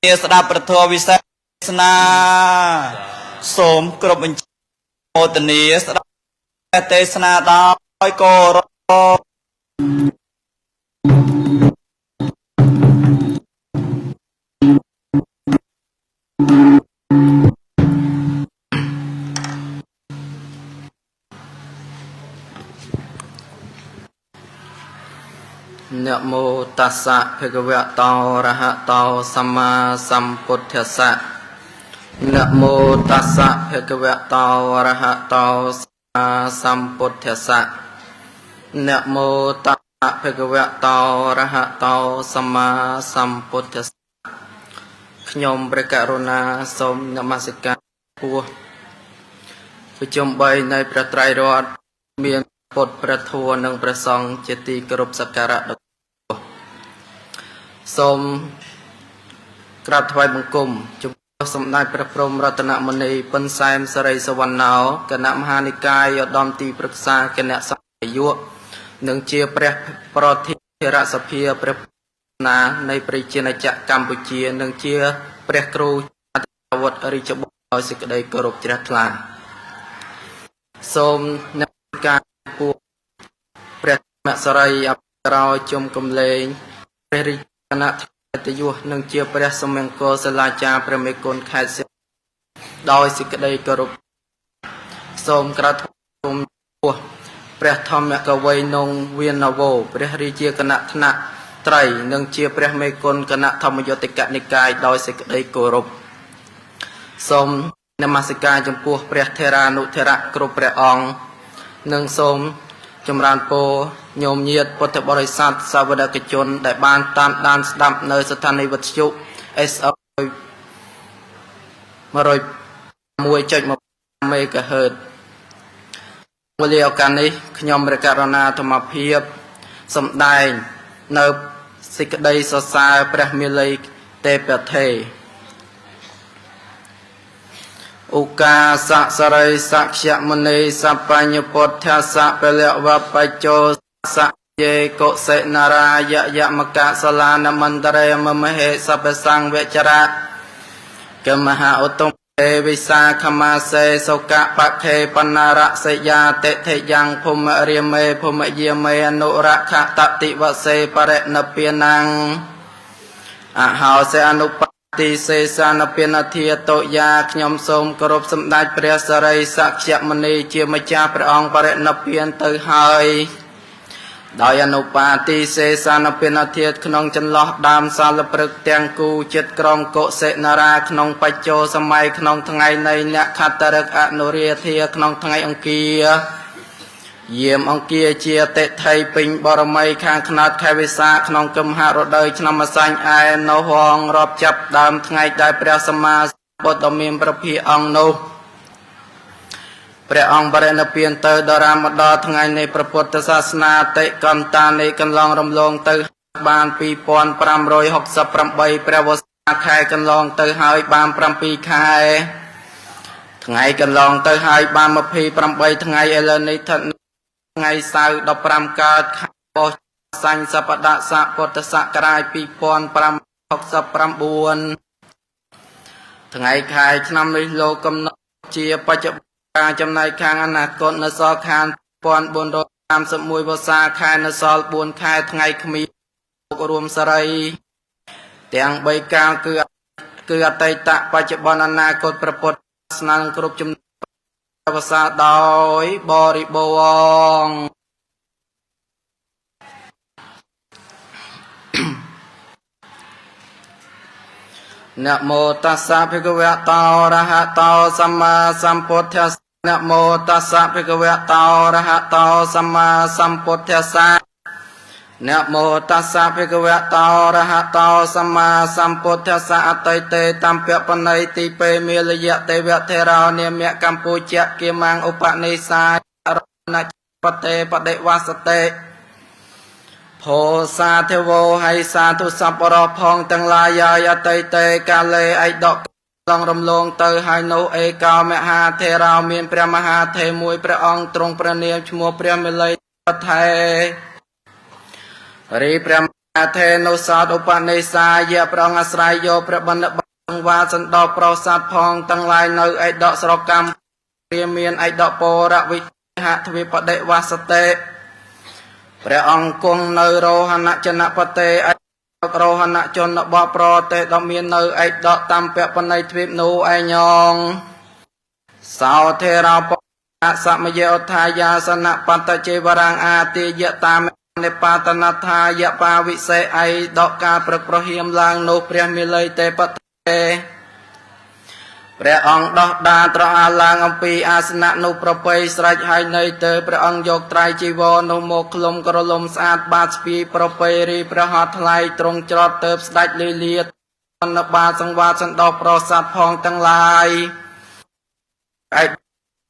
ស្ដាប់ប្រធមវិសេសនាសូមគ្រប់បញ្ជាមោទនាស្ដាប់ទេសនាដោយគោរពนะโมตัสสะภะคะวะโตอะระหะโตสัมมาสัมพุทธัสสะนะโมตัสสะภะคะวะโตอะระหะโตสัมมาสัมพุทธัสสะนะโมตัสสะภะคะวะโตอะระหะโตสัมมาสัมพุทธัสสะខ្ញុំព្រះករុណាសូមនមស្ការពោះប្រជុំ3នៃព្រះត្រៃរតន៍មានពុទ្ធព្រះធម៌និងព្រះសង្ឃជាទីគោរពសក្ការៈសូមក្រាបថ្វាយបង្គំចំពោះសម្ដេចព្រះព្រហ្មរតនមុនីពិនសែមសិរីសវណ្ណោគណៈមហានិកាយឧត្តមទីប្រឹក្សាគណៈសង្ឃនាយកនិងជាព្រះប្រធានរសភាព្រះណានៃប្រជាណាចក្រកម្ពុជានិងជាព្រះគ្រូអធិវត្តរាជបុត្រដោយសេចក្តីគោរពជ្រះថ្លាសូមនមស្ការពួកព្រះមសរីអបក្រោជុំកំលែងព្រះរាជគណៈតយុះនិងជាព្រះសមង្គលសាលាចារព្រះមេគុណខេត្តសៀមដោយសេចក្តីគោរពសូមក្រាបថ្វាយពោះព្រះធម្មកវីនងវានវោព្រះរាជាគណៈថ្នាក់ត្រីនិងជាព្រះមេគុណគណៈធម្មយុត្តិកនិកាយដោយសេចក្តីគោរពសូមនមស្ការចំពោះព្រះថេរានុថេរៈគ្រប់ព្រះអង្គនិងសូមចម្រើនពរញោមញាតពុទ្ធបរិស័ទសាវកជនដែលបានតាមដានស្ដាប់នៅស្ថានីយ៍វិទ្យុ SO 101.1 MHz វេលាឱកាសនេះខ្ញុំព្រះករុណាធម្មភាពសម្ដែងនៅសេចក្តីសរសើរព្រះមាលីទេពថេឧកាសៈសរិសក្យមុនីសបញ្ញពុទ្ធសៈពលវបច្ចោសៈយេកុសេនរាយយមកៈសលានមន្តរេមមហេសពសង្ឃវចរៈកមហាឧត្តមទេវិសាខមាសេសុកៈបខេបណ្ណារសយាតិថេយ៉ាងភូមិរាមេភូមិយាមេអនុរខតតិវសេបរិណពាណងអហោសេអនុទីសេសានពានធាតោយាខ្ញុំសូមគោរពសម្ដេចព្រះសរិសក្យមុនីជាម្ចាស់ព្រះអង្គបរិណពានទៅហើយដោយអនុបាទីសេសានពានធាតក្នុងចន្លោះដើមសាលព្រឹកទាំងគូចិត្តក្រុងកុសិនារាក្នុងបច្ចោសម័យក្នុងថ្ងៃនៃអ្នកខត្តរឹកអនុរាធាក្នុងថ្ងៃអង្គារយាមអង្គារជាតិថៃពេញបរមីខាងខ្នាតខែវិសាក្នុងគមហារដូវឆ្នាំម្សាញ់ឯនៅហងរាប់ចាប់ដើមថ្ងៃដែលព្រះសម្មាសម្ពុទ្ធមានប្រភាអង្គនោះព្រះអង្គបរិនិព្វានទៅដរាមដល់ថ្ងៃនៃព្រះពុទ្ធសាសនាតិកន្តានៃកន្លងរំលងទៅបាន2568ព្រះវស្សាខែកន្លងទៅហើយបាន7ខែថ្ងៃកន្លងទៅហើយបាន28ថ្ងៃឥឡូវនេះថ្ងៃសៅរ៍15កើតខែបោះសាញ់សប្តាហ៍សពុទ្ធសករាជ2569ថ្ងៃខែឆ្នាំនេះលោកកំណត់ជាបច្ចុប្បន្នការចំណាយខាងអនាគតនៅសល់ខាង1431វស្សាខែនៅសល់4ខែថ្ងៃគ្មានរួមសេរីទាំង3កាលគឺអតីតបច្ចុប្បន្នអនាគតព្រះពុទ្ធសាសនាគ្រប់ជំនាន់ភាសាដោយបរិបូរណ៍นะโมตัสสะภะคะวะโตอะระหะโตสัมมาสัมพุทธัสสะนะโมตัสสะภะคะวะโตอะระหะโตสัมมาสัมพุทธัสสะนะโมตัสสะภะคะวะโตอะระหะโตสัมมาสัมพุทธัสสะอตยเตตัมปะปนัยติเปมิลยะเตวะเทรานิมะกัมปูชะกิมังอุปนิสารณะปเตปเดวาสเตโพสาเทโวให้สาธุสัพปรផងទាំងឡាយយតៃតេកាលេអៃដកឡងរំលងទៅហើយនោះឯកោមហាថេរោមានព្រះមហាថេរមួយព្រះអង្គទ្រង់ព្រះនាមឈ្មោះព្រះមិល័យថេរីព្រះ อาเทนุสาอุปนิสายะประองอาศัยโยประบันบังวาสันดอโปรสัตพองตั้งลายในไอดอกสรกรรมเรียมีนไอดอกโประวิหะทวิปเดวาสเตพระองค์คงในโรหณะชนะปเตไอโรหณะชนบโปรเตดอมีนในไอดอกตามเปปนัยทวิปนูไอยองสาวเทราปสัมเยอทายาสนะปัตเจวรังอาติยะตามในปาตนาทายะปาวิเศษไอดอกกาประประเฮียมลางโนเปรียมิเลยเตปเตพระองค์ดอกดาตระอาลางอปีอาสนะนุประเพยสไรให้ในเตพระองค์ยกไตรจีวรนุโมคลมกรลมสะอาดบาสปีประเพรีพระหัตถ์ไหลตรงจรดเติบสดัดลีเลียดนบาสังวาสันดอกโปรสัตพองตั้งลายไอ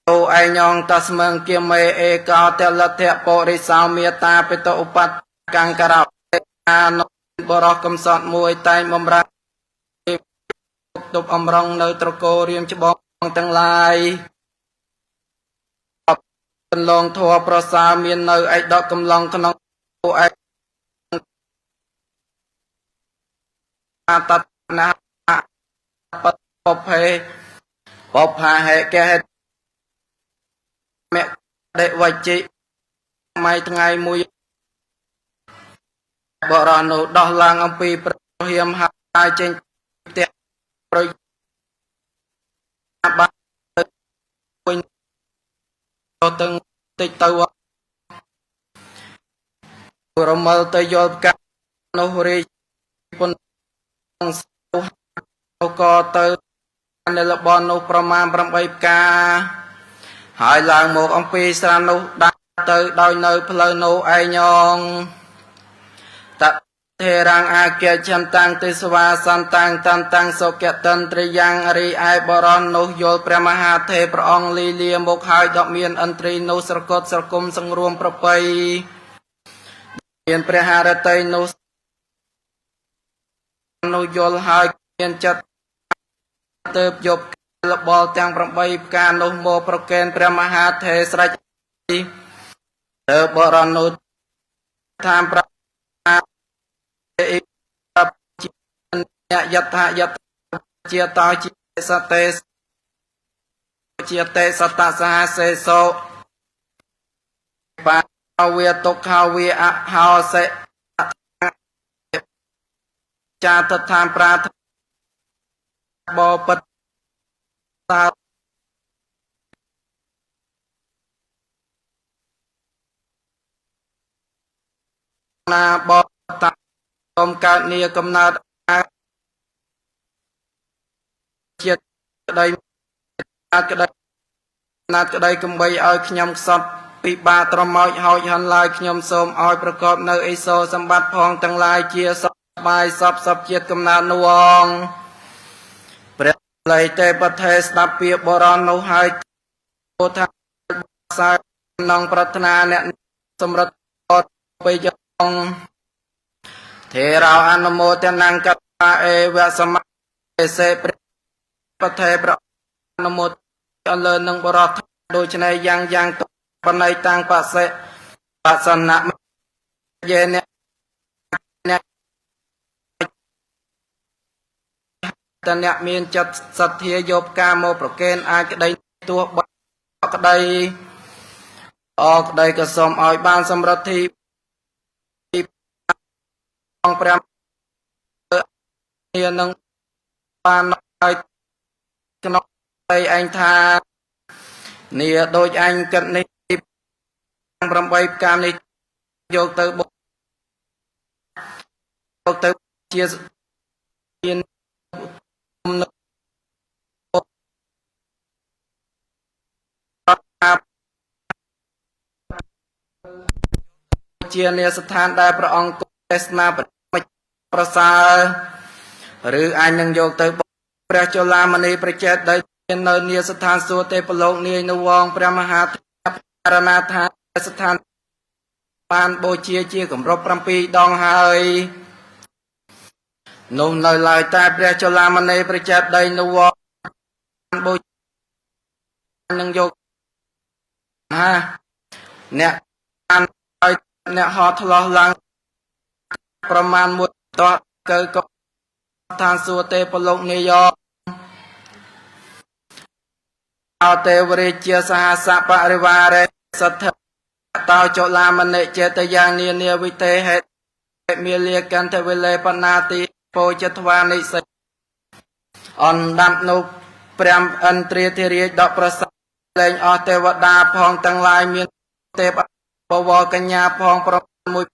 โอไอยองตัสเมืองเกียเมเอกาเตลเทปริสาวเมียตาเปตอุปัตกังกราอานบรอกำสอดมวยไตบมรักตุบอมรองในตรโกเรียมฉบองตั้งลายเป็นลงทัวประสาเมียนในไอดอกกำลังขนมไอตัดนาปปเพปพาเหแกแม่เดวัจิไม่ทั้งไงมวยบรอนุดอลางอปีประเฮียมหายเจนเตะประยบาวินตึงติดตัวรมลตยอกันโนริปนสุกเตในระบอนุประมาณประมาณกาหายลางหมกอปีสรานุได้เตยโดยในเพลโนไอยองตัดเทรังอาเกจันตังติสวาสันตังตันตังโสเกตันตริยังอริไอบรอนนุโยพระมหาเทพระองค์ลีเลียมกหายดอกเมียนอันตรีนุสรกตสรกุมสังรวมประไปเมียนพระหารเตยนุโยลหายเมียนจัดเติบยบระบอลแตงประไปการนุโมประเกนพระมหาเทสระเติบบรอนุธามประอิปัปจิญยัตถยัตเจตาจิสเตสเจเตสตสหเสโสปาเวตุขาวเวอะหาเสจาตธามปราทบปตานาบตาตมการเนียกำนาดเจียได้นาดก็ได้นาดก็ได้กำใบเอาขยำสับปีบาตรมอยหอยหันลายขยำสมเอาประกอบในไอโซสมบัติพองตั้งลายเจียสบายสับสับเจียกำนาดนวงเปรตเลยเตปเทสตับเปียบรอนนุหายโอทาสายนองปรัตนาเนี่ยสมรตไปยองเทราอนุโมทนังกับเอวะสมัยเสปปเทปรอนุโมทอันเลินนังบรอทโดยชนัยยังตปนัยตังปัสเสปัสสนะเยเนตเนมีนจัดสัตเทียโยบกาโมประเกนอาจได้ตัวบกได้ออกได้กระสมอ้อยบานสมรธิองพระเนียนังปานอ้อยขนมไออันทาเนียโดยอันกันในประไปการในโยกเตบโยกเตเชียเนเชียเนสถานได้พระองค์เทศนาประสาหรืออันยังโยกเตพระจุลามณีประเจตได้เป็นเนียสถานสุเตปโลกเนียนวงพระมหาเทพรณาธาสถานปานโบเชียเชียกับรบประปีดองหายนุ่มในลายตาพระจุลามณีประเจตได้นวงโบยังโยกเนี่ยเนี่ยหอทลอลัง ប្រមាណមួយតោះកើក៏ឋានសួគ៌ទេពលោកនិយោអទេវរាជាសហសបរិវារេសទ្ធតោចលាមនិចេតយ៉ាងនានាវិទេហេតុមាលាកន្ធវិលេបណាតិពោចទ្វានិសិអនដាប់នោះព្រះឥន្ទ្រាធិរាជដកប្រសាលែងអស់ទេវតាផងទាំងឡាយមានទេពបវរកញ្ញាផងប្រមួយ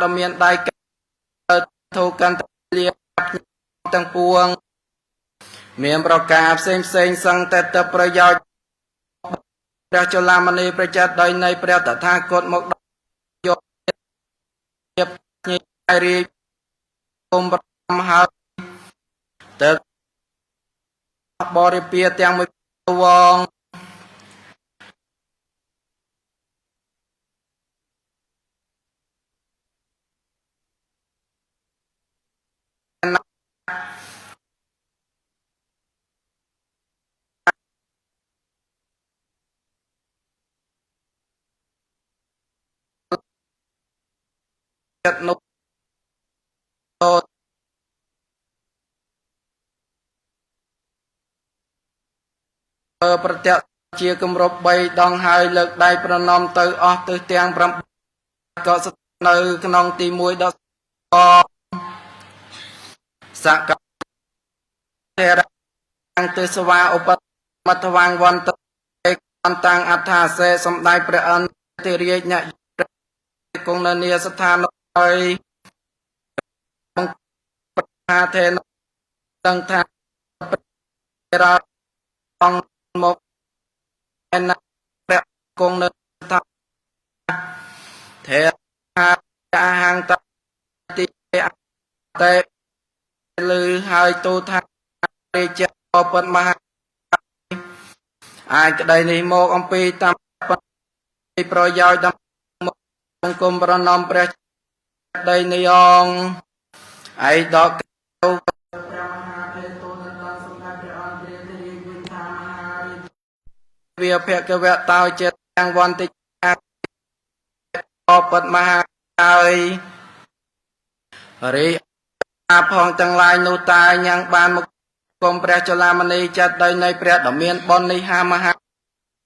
ដ៏មានដៃធូកន្តលាទាំងពួងមានប្រការផ្សេងសង្កតតប្រយោជន៍ព្រះចលាមនីប្រចាត់ដោយនៃព្រះតថាគតមកយកញីរីគុំប្រមហើយទៅបរិពាទាំងមួយវងចិត្តនោះប្រតិជាគម្រប់3ដងហើយលើកដៃប្រណម្យទៅអស់ទិសទាំង8ក៏ស្ថិតនៅក្នុងទី1ដល់សកតេរទិសវាឧបមត្តវាងវន្តអន្តាំងអថាសេសម្ដេចព្រះអន្តរាជអ្នកគង់នៅនាស្ថានហើយបថាទេនទាំងថារ៉ាអង្គមកឯណាព្រះគង់នៅស្ថានធេអាហាងតតិតេលឺហើយទូថារាជបុត្រមហាអាចក្តីនេះមកអំពីតាមប្រយោជន៍ដល់បង្គំប្រណម្យព្រះដីនិយងឯដកព្រះមហាទេទូនដល់សម្ដេចព្រះអន្តរាធិរាជវិថាមហារាជវាភគវៈតោចិត្តទាំងវន្តិអបតមហាហើយរីអាផងទាំងឡាយនោះតាញ៉ាំងបានមកគុំព្រះចលាមនីចាត់ដោយនៃព្រះដ៏មានបុណ្យនេះហាមហា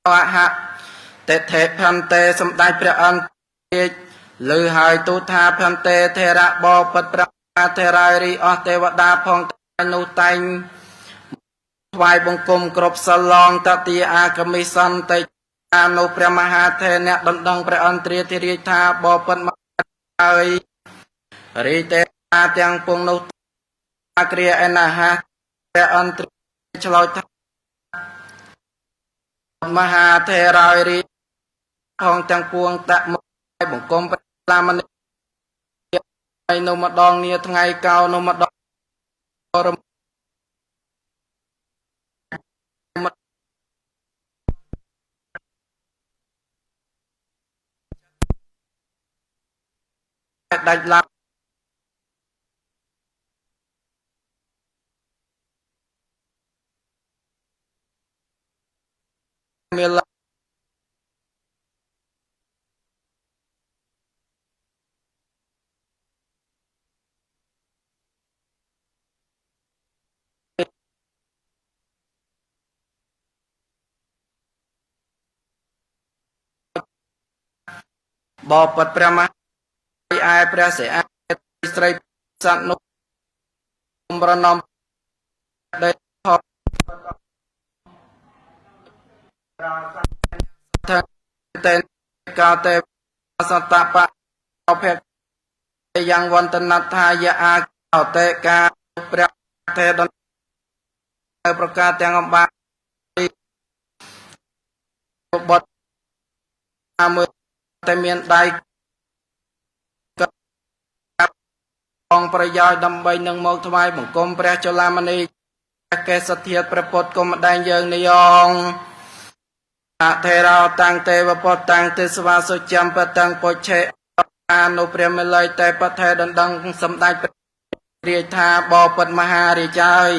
អហៈតេថេផន្តេសម្ដេចព្រះអន្តរាជលើហើយទូថាផន្តេធេរៈបបិទ្ធព្រះធេរាយរីអស់ទេវតាផងទាំងនោះតែងថ្វាយបង្គំគ្រប់សឡងតតិអាកមិសន្តិអានុព្រះមហាថេរអ្នកដណ្ដឹងព្រះអន្តរាធិរាជថាបបិទ្ធហើយរីទេទាំងពងនោះអាគ្រាអនាហាព្រះអន្តរាឆ្លោតថាមហាថេរាយរីផងទាំងពួងតមកបង្គំព្រះឡាមនីហើយនៅម្ដងនាថ្ងៃកោនៅម្ដងដាច់ឡាមានបបិទ្ធព្រះមហាឯព្រះសិអាស្រីសត្វនោះប្រណម្យដែលថតតែកោតេសតបៈអភៈយ៉ាងវន្តនថាយអាកោតេកាព្រះទេដនប្រកាសទាំងអំបាបុត្រមួយតែមានដៃបងប្រយោជន៍ដើម្បីនឹងមកថ្វាយបង្គំព្រះចលាមនីកេសធាតុព្រះពុទ្ធគុំម្ដែងយើងនិយងអថេរោតាំងទេវពុទ្ធតាំងទិសវាសុចំបតាំងពុឆេអានុព្រះមេល័យតែបថេដណ្ដឹងសម្ដេចព្រះរាជថាបបិទ្ធមហារាជហើយ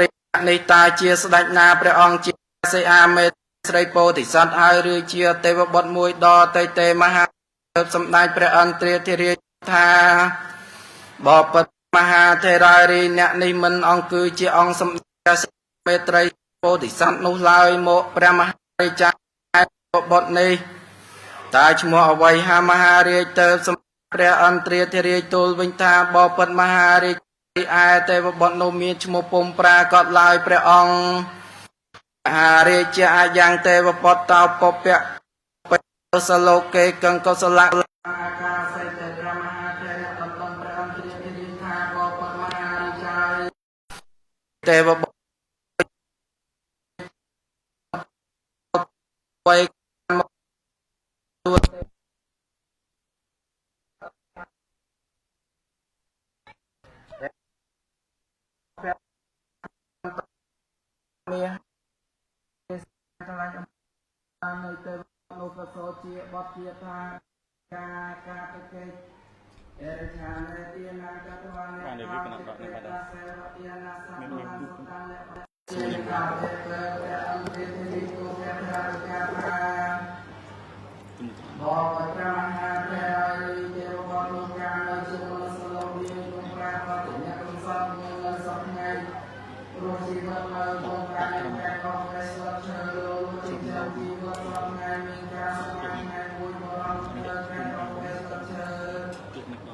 រាជនេះតាជាស្ដេចណាព្រះអង្គជាសេអាមេស្រីពោធិសត្វហើយឬជាទេវបុត្រមួយដ៏តេតេមហា សំដេចព្រះអន្ទ្រាធិរាជថាបបិទ្ធមហាថេរារីអ្នកនេះមិនអង្គគឺជាអង្គសម្ដេចមេត្រីពោធិសត្វនោះឡើយមកព្រះមហារាជាបុត្រនេះតើឈ្មោះអ្វីហាមហារាជទៅសំព្រះអន្ទ្រាធិរាជទូលវិញថាបបិទ្ធមហារាជឯទេវបុត្រនោះមានឈ្មោះពុំប្រាកដឡើយព្រះអង្គមហារាជាយ៉ាងទេវបុត្រតោពពៈសលោកេកង្កុសលៈអាកាសេតព្រះមហាថេរតំតំព្រះអន្ទ្រាធិរាជថាបបិទ្ធមហារាជាទេវបុត្រវ័យទួតមាសឡាញ់តាមនៅទេវលោកប្រសូជាបទជាថាការប្រកេតអរិឆានេទានាកតវនេបានវិកណកតបាសេវទានាសព្ទសតានេជាកាទេព្រះអង្គទេទីគោព្រះរាជការបបព្រះមហាថេរីទេវបុត្រលោកកានៅជាមនុស្សលោកមានគុំប្រាវត្តអ្នកកំសត់មាននៅសពថ្ងៃព្រោះជីវិតនៅក្នុងការអ្នកក៏ព្រះស្លាប់ឈើលោកជាជីវិតសពថ្ងៃមានការសម្ដែងថ្ងៃមួយបរមទៅព្រះអង្គព្រះស្លាប់ឈើ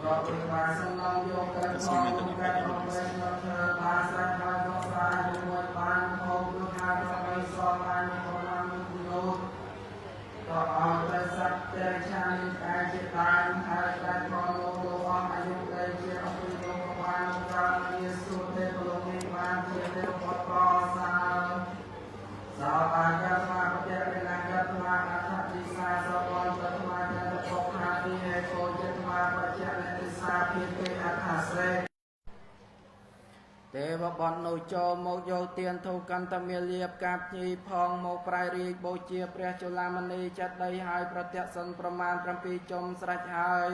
ក៏ពិបាកសំឡងយកព្រះអង្គព្រះអង្គព្រះស្លាប់ឈើបានស្រេចហើយក៏ស្រាយជាមួយបានហូបឬថាប្របីសពបានប្រមាណនោះក៏អរព្រះសត្វទេឆានកាយជាបានហើយតែផងលោកអស់អាយុដីជាអភិលោកបានក្រោយជាសុទេពលោកនេះបានជាទេវបុត្រប្រសើរសោបាកាស្មាប្រតិរណាកតមាអដ្ឋិសាសវ័នបតមាចន្ទពខាទីហេកោចិត្តមាបច្ចៈនិសាភិទេអដ្ឋសេទេវបុត្រនោះចូលមកយកទានធូបកន្តមាលាបកាប់ញីផងមកប្រៃរាជបូជាព្រះជលាមនីចេតិយហើយប្រតិសិនប្រមាណ7ជុំស្រេចហើយ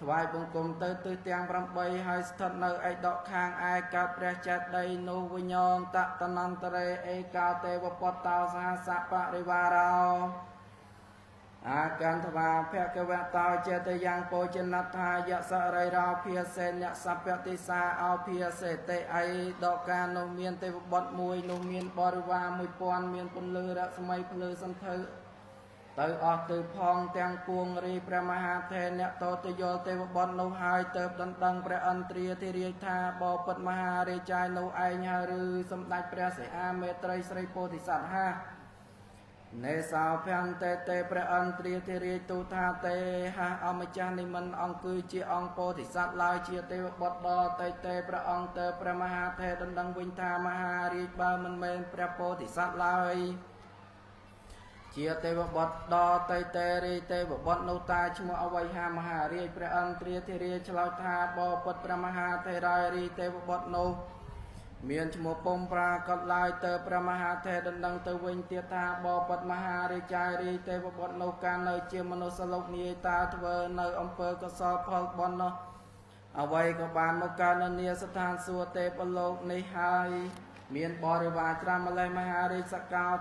ថ្វាយបង្គំទៅទិសទាំង8ហើយស្ថិតនៅឯដកខាងឯកាប់ព្រះចេតិយនោះវិញ្ញងតតនន្តរេឯកោទេវបុត្រតោសហសបរិវារោអាកន្តវាភគវតោចេតយ៉ាងពោជនត្ថាយសរិរោភាសេនសព្យតិសាអោភាសេតិអីដកការនោះមានទេវបុត្រមួយនោះមានបរិវារ1000មានពន្លឺរស្មីភ្លឺសន្ធើទៅអស់ទៅផងទាំងពួងរីព្រះមហាថេរអ្នកតទៅយល់ទេវបុត្រនោះហើយទៅដណ្ដឹងព្រះអន្ទ្រាធិរាជថាបបិទ្ធមហារាជានោះឯងហើយឬសម្ដេចព្រះសិហាមេត្រីស្រីពោធិសត្វហានេសោភន្តិទេព្រះអន្ទ្រាធិរាជទូថាទេហាអម្ចាស់នេះមិនអង្គគឺជាអង្គពោធិសត្វឡើយជាទេវបុត្រដតេទេព្រះអង្គទៅព្រះមហាថេរដណ្ដឹងវិញថាមហារាជបើមិនមែនព្រះពោធិសត្វឡើយជាទេវបុត្រដតេទេរីទេវបុត្រនោះតាឈ្មោះអវ័យហាមហារាជព្រះអន្ទ្រាធិរាជឆ្លើយថាបបិទ្ធព្រះមហាថេរារីទេវបុត្រនោះមានឈ្មោះពុំប្រាកដឡើយទៅព្រះមហាថេរដណ្ដឹងទៅវិញទៀតថាបបិទ្ធមហារាជារីទេវបុត្រនោះកាលនៅជាមនុស្សលោកនាយតាធ្វើនៅអំពើកុសលផលបុណ្យនោះអ្វីក៏បានមកកើតនៅនាស្ថានសួគ៌ទេពលោកនេះហើយមានបរិវារច្រើនម្លេះមហារាជសកោត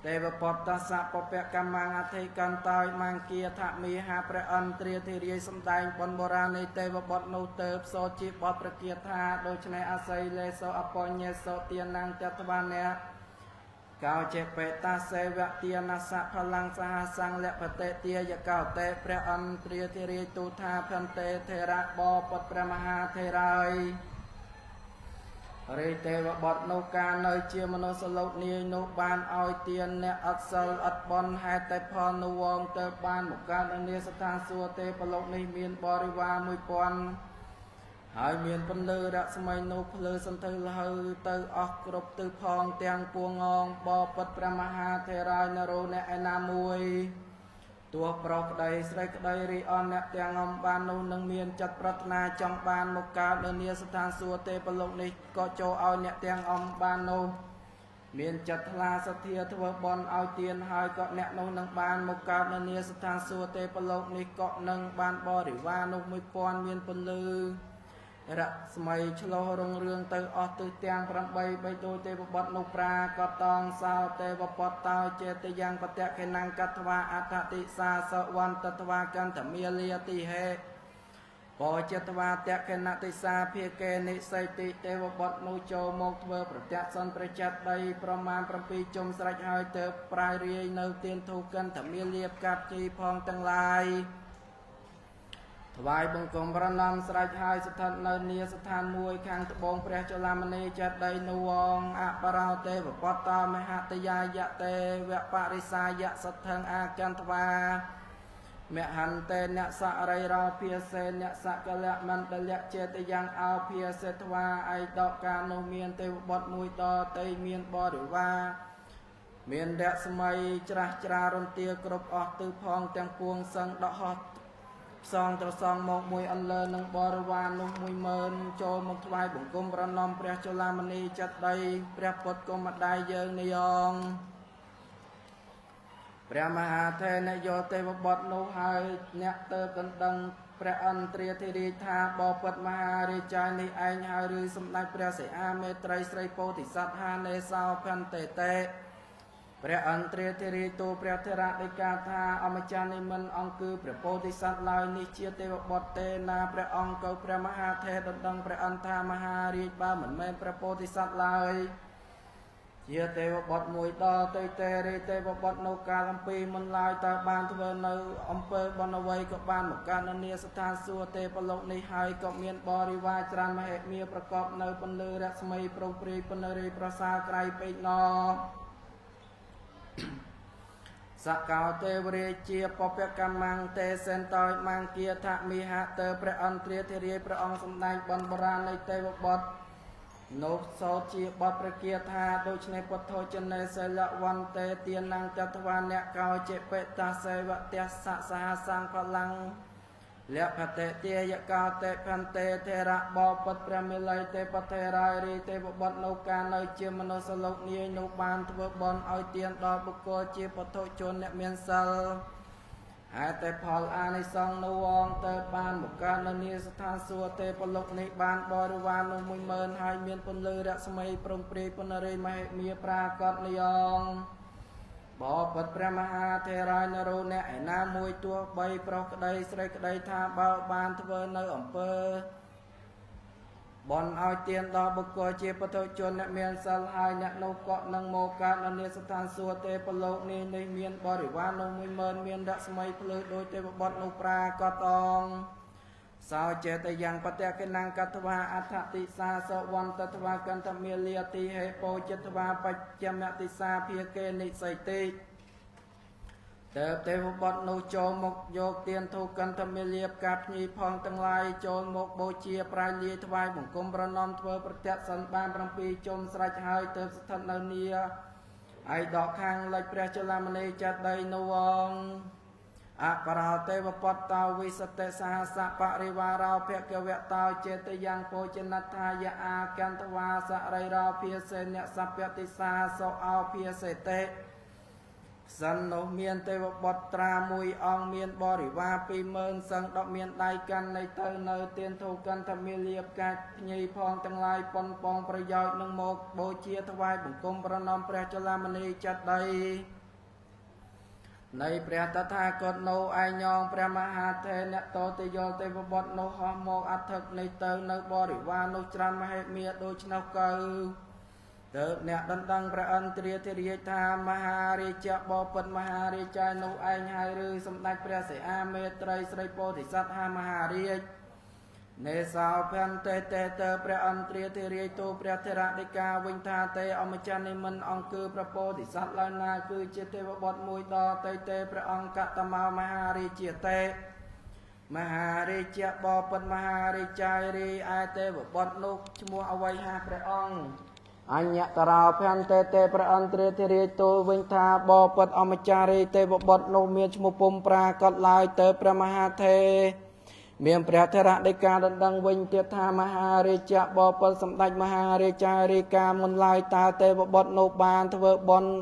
ទេវបុត្រតសពពៈកម្មងអធិកន្តោយមង្គាថមីហាព្រះអន្ទ្រាធិរាជសម្ដែងបុណ្យបុរាណនៃទេវបុត្រនោះទៅផ្សូតជាបទប្រគាថាដូច្នេះអស័យលេសោអបញ្ញេសោទានាងតត្វានៈកោចេបេតាសេវទានាសផលੰសហសង្ឃលភតិទាយកោតេព្រះអន្ទ្រាធិរាជទូថាភន្តេធេរៈបបិទ្ធព្រះមហាថេរាយរីទេវបុត្រនោះកាលនៅជាមនុស្សលោកនាយនោះបានឲ្យទានអ្នកអត់សិលអត់បន់ហេតុតែផលនោះវងទៅបានមកកើតនៅនាស្ថានសួគ៌ទេពលោកនេះមានបរិវារ1000ហើយមានពន្លឺរស្មីនោះភ្លឺសន្ធើលហើទៅអស់គ្រប់ទិសផងទាំងពួងងបបិទ្ធព្រះមហាថេរាយនរោអ្នកឯណាមួយទោះប្រុសក្តីស្រីក្តីរីអន់អ្នកទាំងអំបាននោះនឹងមានចិត្តប្រាថ្នាចង់បានមកកើតនៅនាស្ថានសួគ៌ទេពលោកនេះក៏ចូលឲ្យអ្នកទាំងអំបាននោះមានចិត្តថ្លាសទ្ធាធ្វើបុណ្យឲ្យទានហើយក៏អ្នកនោះនឹងបានមកកើតនៅនាស្ថានសួគ៌ទេពលោកនេះក៏នឹងបានបរិវារនោះ1000មានពន្លឺ រស្មីឆ្លោះរងរឿងទៅអស់ទិសទាំង8បីដូចទេវបុត្រនោះប្រាក៏តងសោទេវបុត្រតោចេតយ៉ាងបតៈកេណង្កត្វាអដ្ឋតិសាសវន្តត្វាកន្តមាលាតិហេបចត្វាតកេណតិសាភាកេនិស័យតិទេវបុត្រនោះចូលមកធ្វើប្រតិសន្ព្រះចិត្តដីប្រមាណ7ជុំស្រេចហើយទៅប្រាយរាយនៅទានធូកន្តមាលាកាប់ជីផងទាំងឡាយថ្វាយបង្គំប្រណម្យស្រេចហើយស្ថិតនៅនាស្ថានមួយខាងត្បូងព្រះចលាមនីចេតិយនួងអបរោទេវបុត្រមហតយាយទេវបរិសាយសទ្ធងអាកន្តវាមហន្តេអ្នកសរិរោភាសេអ្នកសកលមណ្ឌលៈចេតយ៉ាងអោភាសេថ្វាឯដកការនោះមានទេវបុត្រមួយតតៃមានបរិវារមានរស្មីច្រាស់ច្រារន្ទាគ្រប់អស់ទិសផងទាំងពួងសឹងដកហោះផ្សងត្រសងមកមួយអន្លើនឹងបរិវារនោះ10000ចូលមកថ្វាយបង្គំប្រណម្យព្រះចលាមនីចិត្តដីព្រះពុទ្ធគុំម្ដាយយើងនាងព្រះមហាថេរយោទេវបុត្រនោះហើយអ្នកទៅដណ្ដឹងព្រះអន្ត្រាធិរាជថាបបិទ្ធមហារាជានេះឯងហើយឬសម្ដេចព្រះសិអាមេត្រីស្រីពោធិសត្វហានេសោផន្តេតេព្រះអន្ត្រាធិរាជទូព្រះធរៈដីកាថាអម្ចាស់នេះមិនអង្គគឺព្រះពោធិសត្វឡើយនេះជាទេវបុត្រទេណាព្រះអង្គក៏ព្រះមហាថេរដណ្ដឹងព្រះអន្តាមហារាជបើមិនមែនព្រះពោធិសត្វឡើយជាទេវបុត្រមួយដល់ទៅទេរីទេវបុត្រនៅកាលអំពីមុនឡើយតើបានធ្វើនៅអំពើបនវ័យក៏បានមកកើតនៅនាស្ថានសួគ៌ទេពលោកនេះហើយក៏មានបរិវារច្រើនមហិមាប្រកបនៅពន្លឺរស្មីប្រងព្រាយពន្លឺប្រសាក្រៃពេកណសកោទេវរាជាបពកម្មងទេសេនតោមង្គគាថាមិហតើព្រះអន្ត្រាធិរាជព្រះអង្គសម្ដែងបនបរាណនៃទេវបុត្រនោះសោតជាបទប្រគាថាដូច្នេះពុទ្ធោចនេសិលវន្ទេទានងចត្វាអ្នកកោចេបេតាសេវតេសៈសហសង្ឃលੰលភតេទាយកោតេផន្ទេធរៈបពុទ្ធព្រះមិល័យទេពធេរាយរីទេវបុត្រនៅកាលនៅជាមនុស្សលោកនាយនោះបានធ្វើបន់ឲ្យទានដល់បុគ្គលជាពុទ្ធោជនអ្នកមានសិលហើយតែផលអានិសង្ឃនោះអងទៅបានមកកើតនៅនាស្ថានសួគ៌ទេពលោកនេះបានបរិវារនោះ10000ហើយមានពន្លឺរស្មីប្រងព្រាយពន្លឺមហិមាប្រាកដនាងបបិទ្ធព្រះមហាថេរាយនរោអ្នកឯណាមួយទោះបីប្រុសក្តីស្រីក្តីថាបើបានធ្វើនៅអំពើបន់ឲ្យទានដល់បុគ្គលជាពុទ្ធជនអ្នកមានសិលហើយអ្នកនោះក៏នឹងមកកើតនៅនាស្ថានសួគ៌ទេពលោកនេះមានបរិវារនោះ10000មានរស្មីភ្លឺដោយទេវបុត្រនោះប្រាក៏តងសោចេតយ៉ាងបតៈកេណង្កត្វាអដ្ឋតិសាសវន្តត្វាកន្តមាលាតិហេពោចត្វាបច្ចមតិសាភាកេនិស័យតិទេវបុត្រនោះចូលមកយកទានធូបកន្តមាលាផ្កាភ្ញីផងទាំងឡាយចូលមកបូជាប្រាយលាយថ្វាយបង្គំប្រណម្យធ្វើប្រតិសន្តាន7ជុំស្រេចហើយទៅស្ថិតនៅនីឯដកខាងលិចព្រះចលាមនីចិត្តដីនោះងអបរោទេវបុត្រតោវិសតិសហសបរិវារោភគវតោចេតយ៉ាងពោចនដ្ឋាយអាកន្តវាសរិរោភាសេអ្នកសព្យតិសាសោអោភាសេតេសិននោះមានទេវបុត្រត្រាមួយអង្គមានបរិវារ20000សឹងដកមានដៃកាន់នៃទៅនៅទានធូបកន្តមាលាផ្កាភ្ញីផងទាំងឡាយប៉ុនប៉ងប្រយោជន៍នឹងមកបូជាថ្វាយបង្គំប្រណម្យព្រះចលាមនីចិត្តដីនៃព្រះតថាគតនៅឯញងព្រះមហាថេរអ្នកតទៅយល់ទេវបុត្រនោះហោះមកអធិកនៃទៅនៅបរិវារនោះច្រើនមហិមាដូច្នោះកើទៅអ្នកដណ្ដឹងព្រះអន្ត្រាធិរាជថាមហារាជបពិតមហារាជានោះឯងហើយឬសម្ដេចព្រះសិអាមេត្រីស្រីពោធិសត្វហាមហារាជនេសោផន្តេតេតព្រះអន្ត្រាធិរាជទូព្រះធរៈដីកាវិញថាទេអម្ចាស់នេះមិនអង្គគឺព្រះពោធិសត្វឡើយណាគឺជាទេវបុត្រមួយដល់ទៅទេព្រះអង្គកតមោមហារាជាតេមហារាជបពិតមហារាជារីឯទេវបុត្រនោះឈ្មោះអ្វីហាព្រះអង្គអញ្ញតរោភន្តេតេព្រះអន្ត្រាធិរាជទូលវិញថាបពិតអម្ចារីទេវបុត្រនោះមានឈ្មោះពុំប្រាកដឡើយទៅព្រះមហាថេរមានព្រះធរៈដីកាដណ្ដឹងវិញទៀតថាមហារាជបពិតសម្ដេចមហារាជារីកាមុនឡើយតើទេវបុត្រនោះបានធ្វើបុណ្យ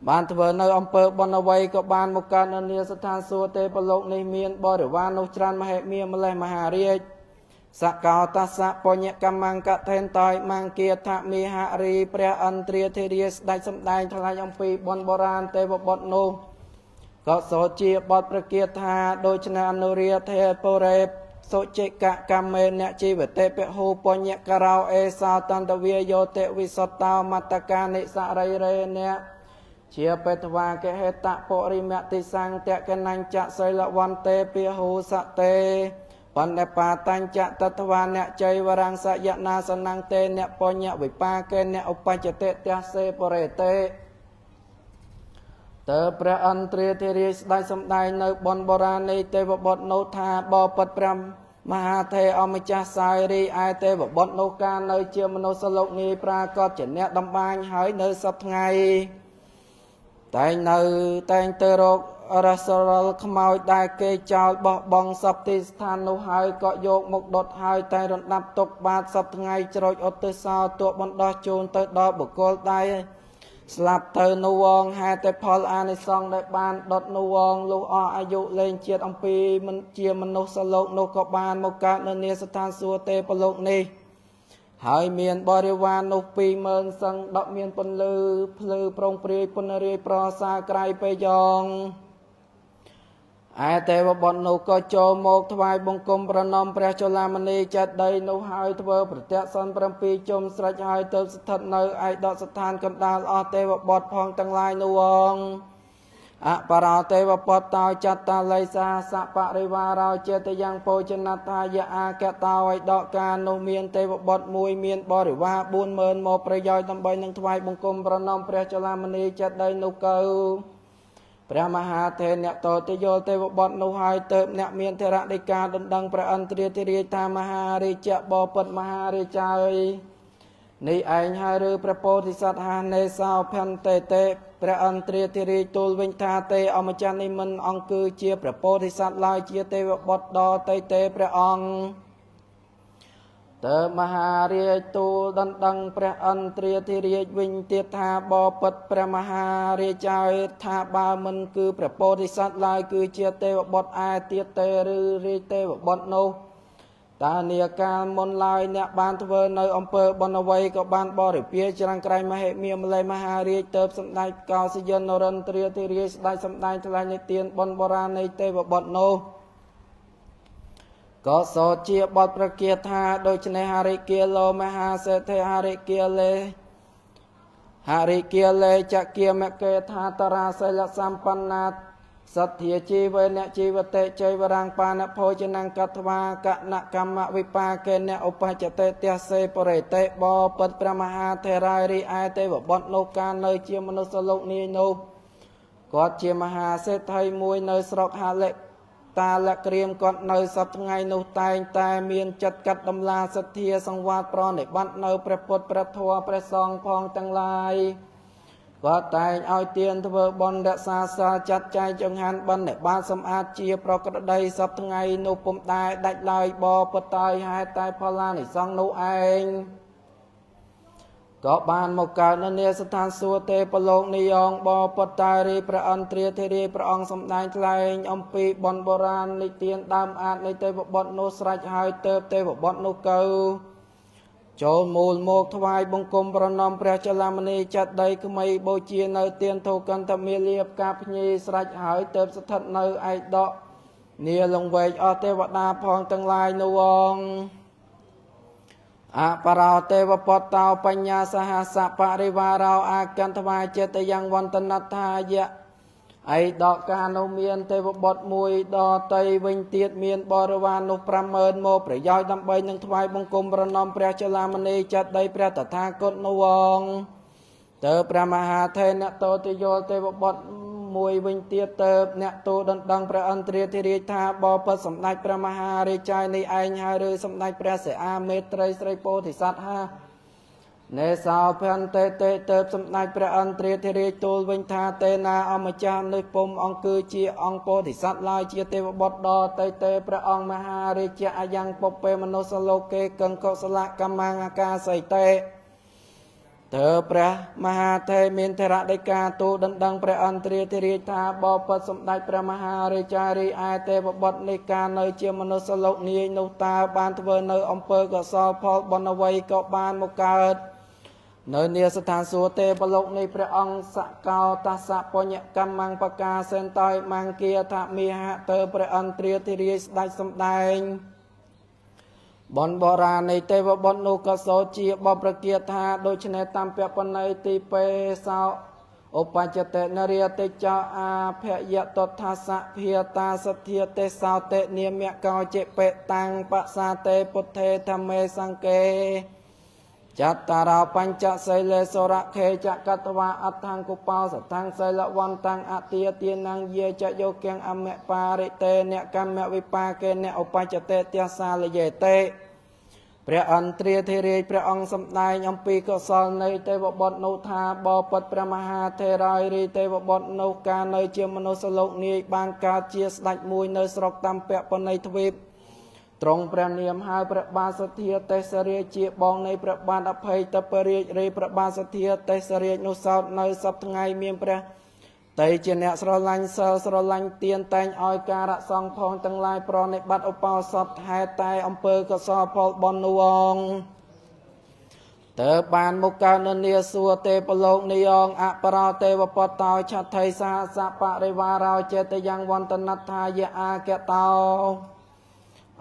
បានធ្វើនៅអំពើបុណ្យអ្វីក៏បានមកកើតនៅនាស្ថានសួគ៌ទេពលោកនេះមានបរិវារនោះច្រើនមហិមាម្លេះមហារាជ សកោតសៈបញ្ញកម្មង្កថេនតយមង្គាថមិហរីព្រះអន្ត្រាធិរាស្ដេចសម្ដែងថ្លែងអំពីបុណ្យបុរាណទេវបុត្រនោះក៏សូជាបទប្រគាថាដូច្នេះអនុរាធេពរេសុជិកកម្មមេនជីវតេពហូបញ្ញករោអេសោតន្តវាយោតិវិសុតោមតកានិសរិរេនៈជាបេតវាកហេតពរិមតិសង្តកណញ្ចសិលវន្ទេពហូសតេបណ្ឌបាតញ្ចតត្វាអ្នកចៃវរង្សយនាសនង្តេអ្នកបញ្ញវិបាកេអ្នកឧបច្ចតិទះសេពរេតេតើព្រះអន្ត្រាធិរាជស្ដេចសម្ដែងនៅបុណ្យបុរាណនៃទេវបុត្រនោះថាបបិទ្ធព្រះមហាថេរអម្ចាស់សាយរីឯទេវបុត្រនោះកាលនៅជាមនុស្សលោកនេះប្រាកដជាអ្នកដំបាញហើយនៅសប្ថ្ងៃតែងទៅរករសរលខ្មោចដែលគេចោលបោះបង់សពទីស្ថាននោះហើយក៏យកមកដុតហើយតែរំដាប់ទុកបាតសប្ថ្ងៃជ្រោចឧទ្ទិសោទក់បណ្ដោះជូនទៅដល់បុគ្គលដែលស្លាប់ទៅនោះវងហេតុតែផលអានិសង្សដែលបានដុតនោះវងលុះអស់អាយុលែងជាតិអំពីមិនជាមនុស្សលោកនោះក៏បានមកកើតនៅនាស្ថានសួគ៌ទេពលោកនេះហើយមានបរិវារនោះ20000សឹងដប់មានពន្លឺភ្លឺប្រងព្រាយពនរាយប្រសាក្រៃពេយ៉ងឯទេវបុត្រនោះក៏ចូលមកថ្វាយបង្គំប្រណម្យព្រះចលមនីចេតិយនោះហើយធ្វើប្រតិសន្ន7ជុំស្រេចហើយទៅស្ថិតនៅឯដកស្ថានកណ្ដាលអស់ទេវបុត្រផងទាំងឡាយនោះអងអបរោទេវបុត្រតោចតាល័យសាសបរិវារោចេតយ៉ាងពោចនតាយអាកតោឲ្យដកការនោះមានទេវបុត្រមួយមានបរិវារ40000មកប្រយោជន៍ដើម្បីនឹងថ្វាយបង្គំប្រណម្យព្រះចលមនីចេតិយនោះកើព្រះមហាថេរអ្នកតទៅយល់ទេវបុត្រនោះហើយទៅអ្នកមានធរណីកាដណ្ដឹងព្រះអន្ត្រាធិរាជថាមហារាជបពិតមហារាជហើយនេះឯងហើយឬព្រះពោធិសត្វហានេសោផន្តេតេព្រះអន្ត្រាធិរាជទូលវិញថាទេអម្ចាស់នេះមិនអង្គគឺជាព្រះពោធិសត្វឡើយជាទេវបុត្រដតៃទេព្រះអង្គតើមហារាជទូលដណ្ដឹងព្រះអន្ត្រាធិរាជវិញទៀតថាបពិតព្រះមហារាជហើយថាបើមិនគឺព្រះពោធិសត្វឡើយគឺជាទេវបុត្រឯទៀតទេឬរាជទេវបុត្រនោះតើនាកាលមុនឡើយអ្នកបានធ្វើនៅអំពើបុណ្យអ្វីក៏បានបរិពាច្រាំងក្រៃមហិមាម្លេះមហារាជទៅសម្ដេចកោសយនរិន្ទ្រាធិរាជស្ដេចសម្ដែងថ្លែងនិទានបុណ្យបុរាណនៃទេវបុត្រនោះក៏សូត្រជាបទប្រគាថាដូច្នេះហរិគាលោមហាសេដ្ឋីហរិគាលេចគាមកេថាតរាសិលសម្បណ្ណាសទ្ធាជីវេនជីវតេចៃវរាំងបានភោចនង្កត្វាកណកម្មវិបាកេនឧបច្ចតេទះសេពរេតេបពិតព្រះមហាថេរាយរីឯទេវបុត្រនោះកាលនៅជាមនុស្សលោកនេះនោះគាត់ជាមហាសេដ្ឋីមួយនៅស្រុកហាលិតាលក្រៀមគាត់នៅសប្ថ្ងៃនោះតែងតែមានចិត្តកាត់ដំឡាសទ្ធាសង្វាតប្រនិបត្តិនៅព្រះពុទ្ធព្រះធម៌ព្រះសង្ឃផងទាំងឡាយគាត់តែងឲ្យទានធ្វើបុណ្យរក្សាសាចាត់ចែងចង្ហាន់បណ្ឌបាតសម្អាតជាប្រក្រតីសប្ថ្ងៃនោះពុំដែរដាច់ឡើយបបតើយហេតុតែផលានិសង្ឃនោះឯងក៏បានមកកើតនៅនាស្ថានសួគ៌ទេពលោកនិយងបបតើរីព្រះអន្ត្រាធិរាជព្រះអង្គសម្ដែងថ្លែងអំពីបុណ្យបុរាណនិទានដើមអាចនៃទេវបុត្រនោះស្រេចហើយទៅទេវបុត្រនោះកើចូលមូលមកថ្វាយបង្គំប្រណម្យព្រះចលមនីចេតិយក្មៃបូជានៅទានធូកន្តមាលាផ្កាភ្ញីស្រេចហើយទៅស្ថិតនៅឯដកនាលង្វែកអស់ទេវតាផងទាំងឡាយនោះងអបរោទេវបុត្រតោបញ្ញាសហសបរិវារោអាកន្តវាចេតយ៉ាងវន្តនថាយៈឯដកការនោះមានទេវបុត្រមួយដតីវិញទៀតមានបរិវារនោះ50000មកប្រយោជន៍ដើម្បីនឹងថ្វាយបង្គំប្រណម្យព្រះចលមនីចេតិយព្រះតថាគតនោះងទៅព្រះមហាថេរអ្នកតទៅយល់ទេវបុត្រមួយវិញទៀតទៅអ្នកទូដណ្ដឹងព្រះអន្ត្រាធិរាជថាបបិទ្ធសម្ដេចព្រះមហារាជ័យនេះឯងហើយឬសម្ដេចព្រះសិអាមេត្រីស្រីពោធិសត្វហានេសោភន្តេតេទៅសម្ដេចព្រះអន្ត្រាធិរាជទូលវិញថាទេណាអម្ចាស់នេះពុំអង្គគឺជាអង្គពោធិសត្វឡើយជាទេវបុត្រដតៃទេព្រះអង្គមហារាជអាយ៉ាងពពេមនុស្សលោកេកង្កុសលកម្មអាកាសីតេ เธอพระมหาเทมินเทระได้กาตูดันดังพระอันตรีธิริธาบปสมได้พระมหาเรจารีอาเตปบทในการในเจียมนุสโลกนี้นุตาบานทเวเนอำเภอกสพบนวัยกบานมุกเกิดเนเนียสถานสัวเตปโลกในพระองค์สกาวตัสสะปัญญกรรมังปกาเซนตอยมังเกียธามีหะเตอพระอันตรีธิริได้สมได้บนโบราณในเทวบนนุกโสจีบประเกียรธาโดยชนะตามเปียปนัยติเปสาวอุปัจเตนเรียเตจาอาเพยตถาสะเพียตาสเทียเตสาวเตเนียมยกาวเจเปตังปัสสาเตปุเทธรรมเมสังเกจัตตาราปัญจไสเลสระเคจักตวาอัตถังกุปาวสัตถังไสละวันตังอติยเตียนังเยจะโยเกงอเมปาริเตเนกัมเมวิปาเกเนอุปัจเตเตียสาลเยเตพระอันตรีเทเรพระองค์สำนายยมปีกศลในเทวบทโนธาบปัตพระมหาเทรายรีเทวบทโนกาในเจียมนุสโลกนี้บางกาเจียสดัจมวยในสรกตามเปะปนในทวีปตรงพระเนียมหายพระบาสเทียเตสเรียเจียบองในพระบาทอภัยตะเปรียรีพระบาสเทียเตสเรียนุสาวในสัพทไงเมียมพระไตเจเนสรลังเซลสรลังเตียนแตงออยการะซองพองตั้งลายปรในบัดอุปาสตแห่ไตอำเภอกสพบอนนวงเตบานมุกาเนเนียสัวเตปโลกนิยองอปราเตวปตาวชัดไทยสาสะปะริวาราวเจตยังวันตนัทธายอาแกตาว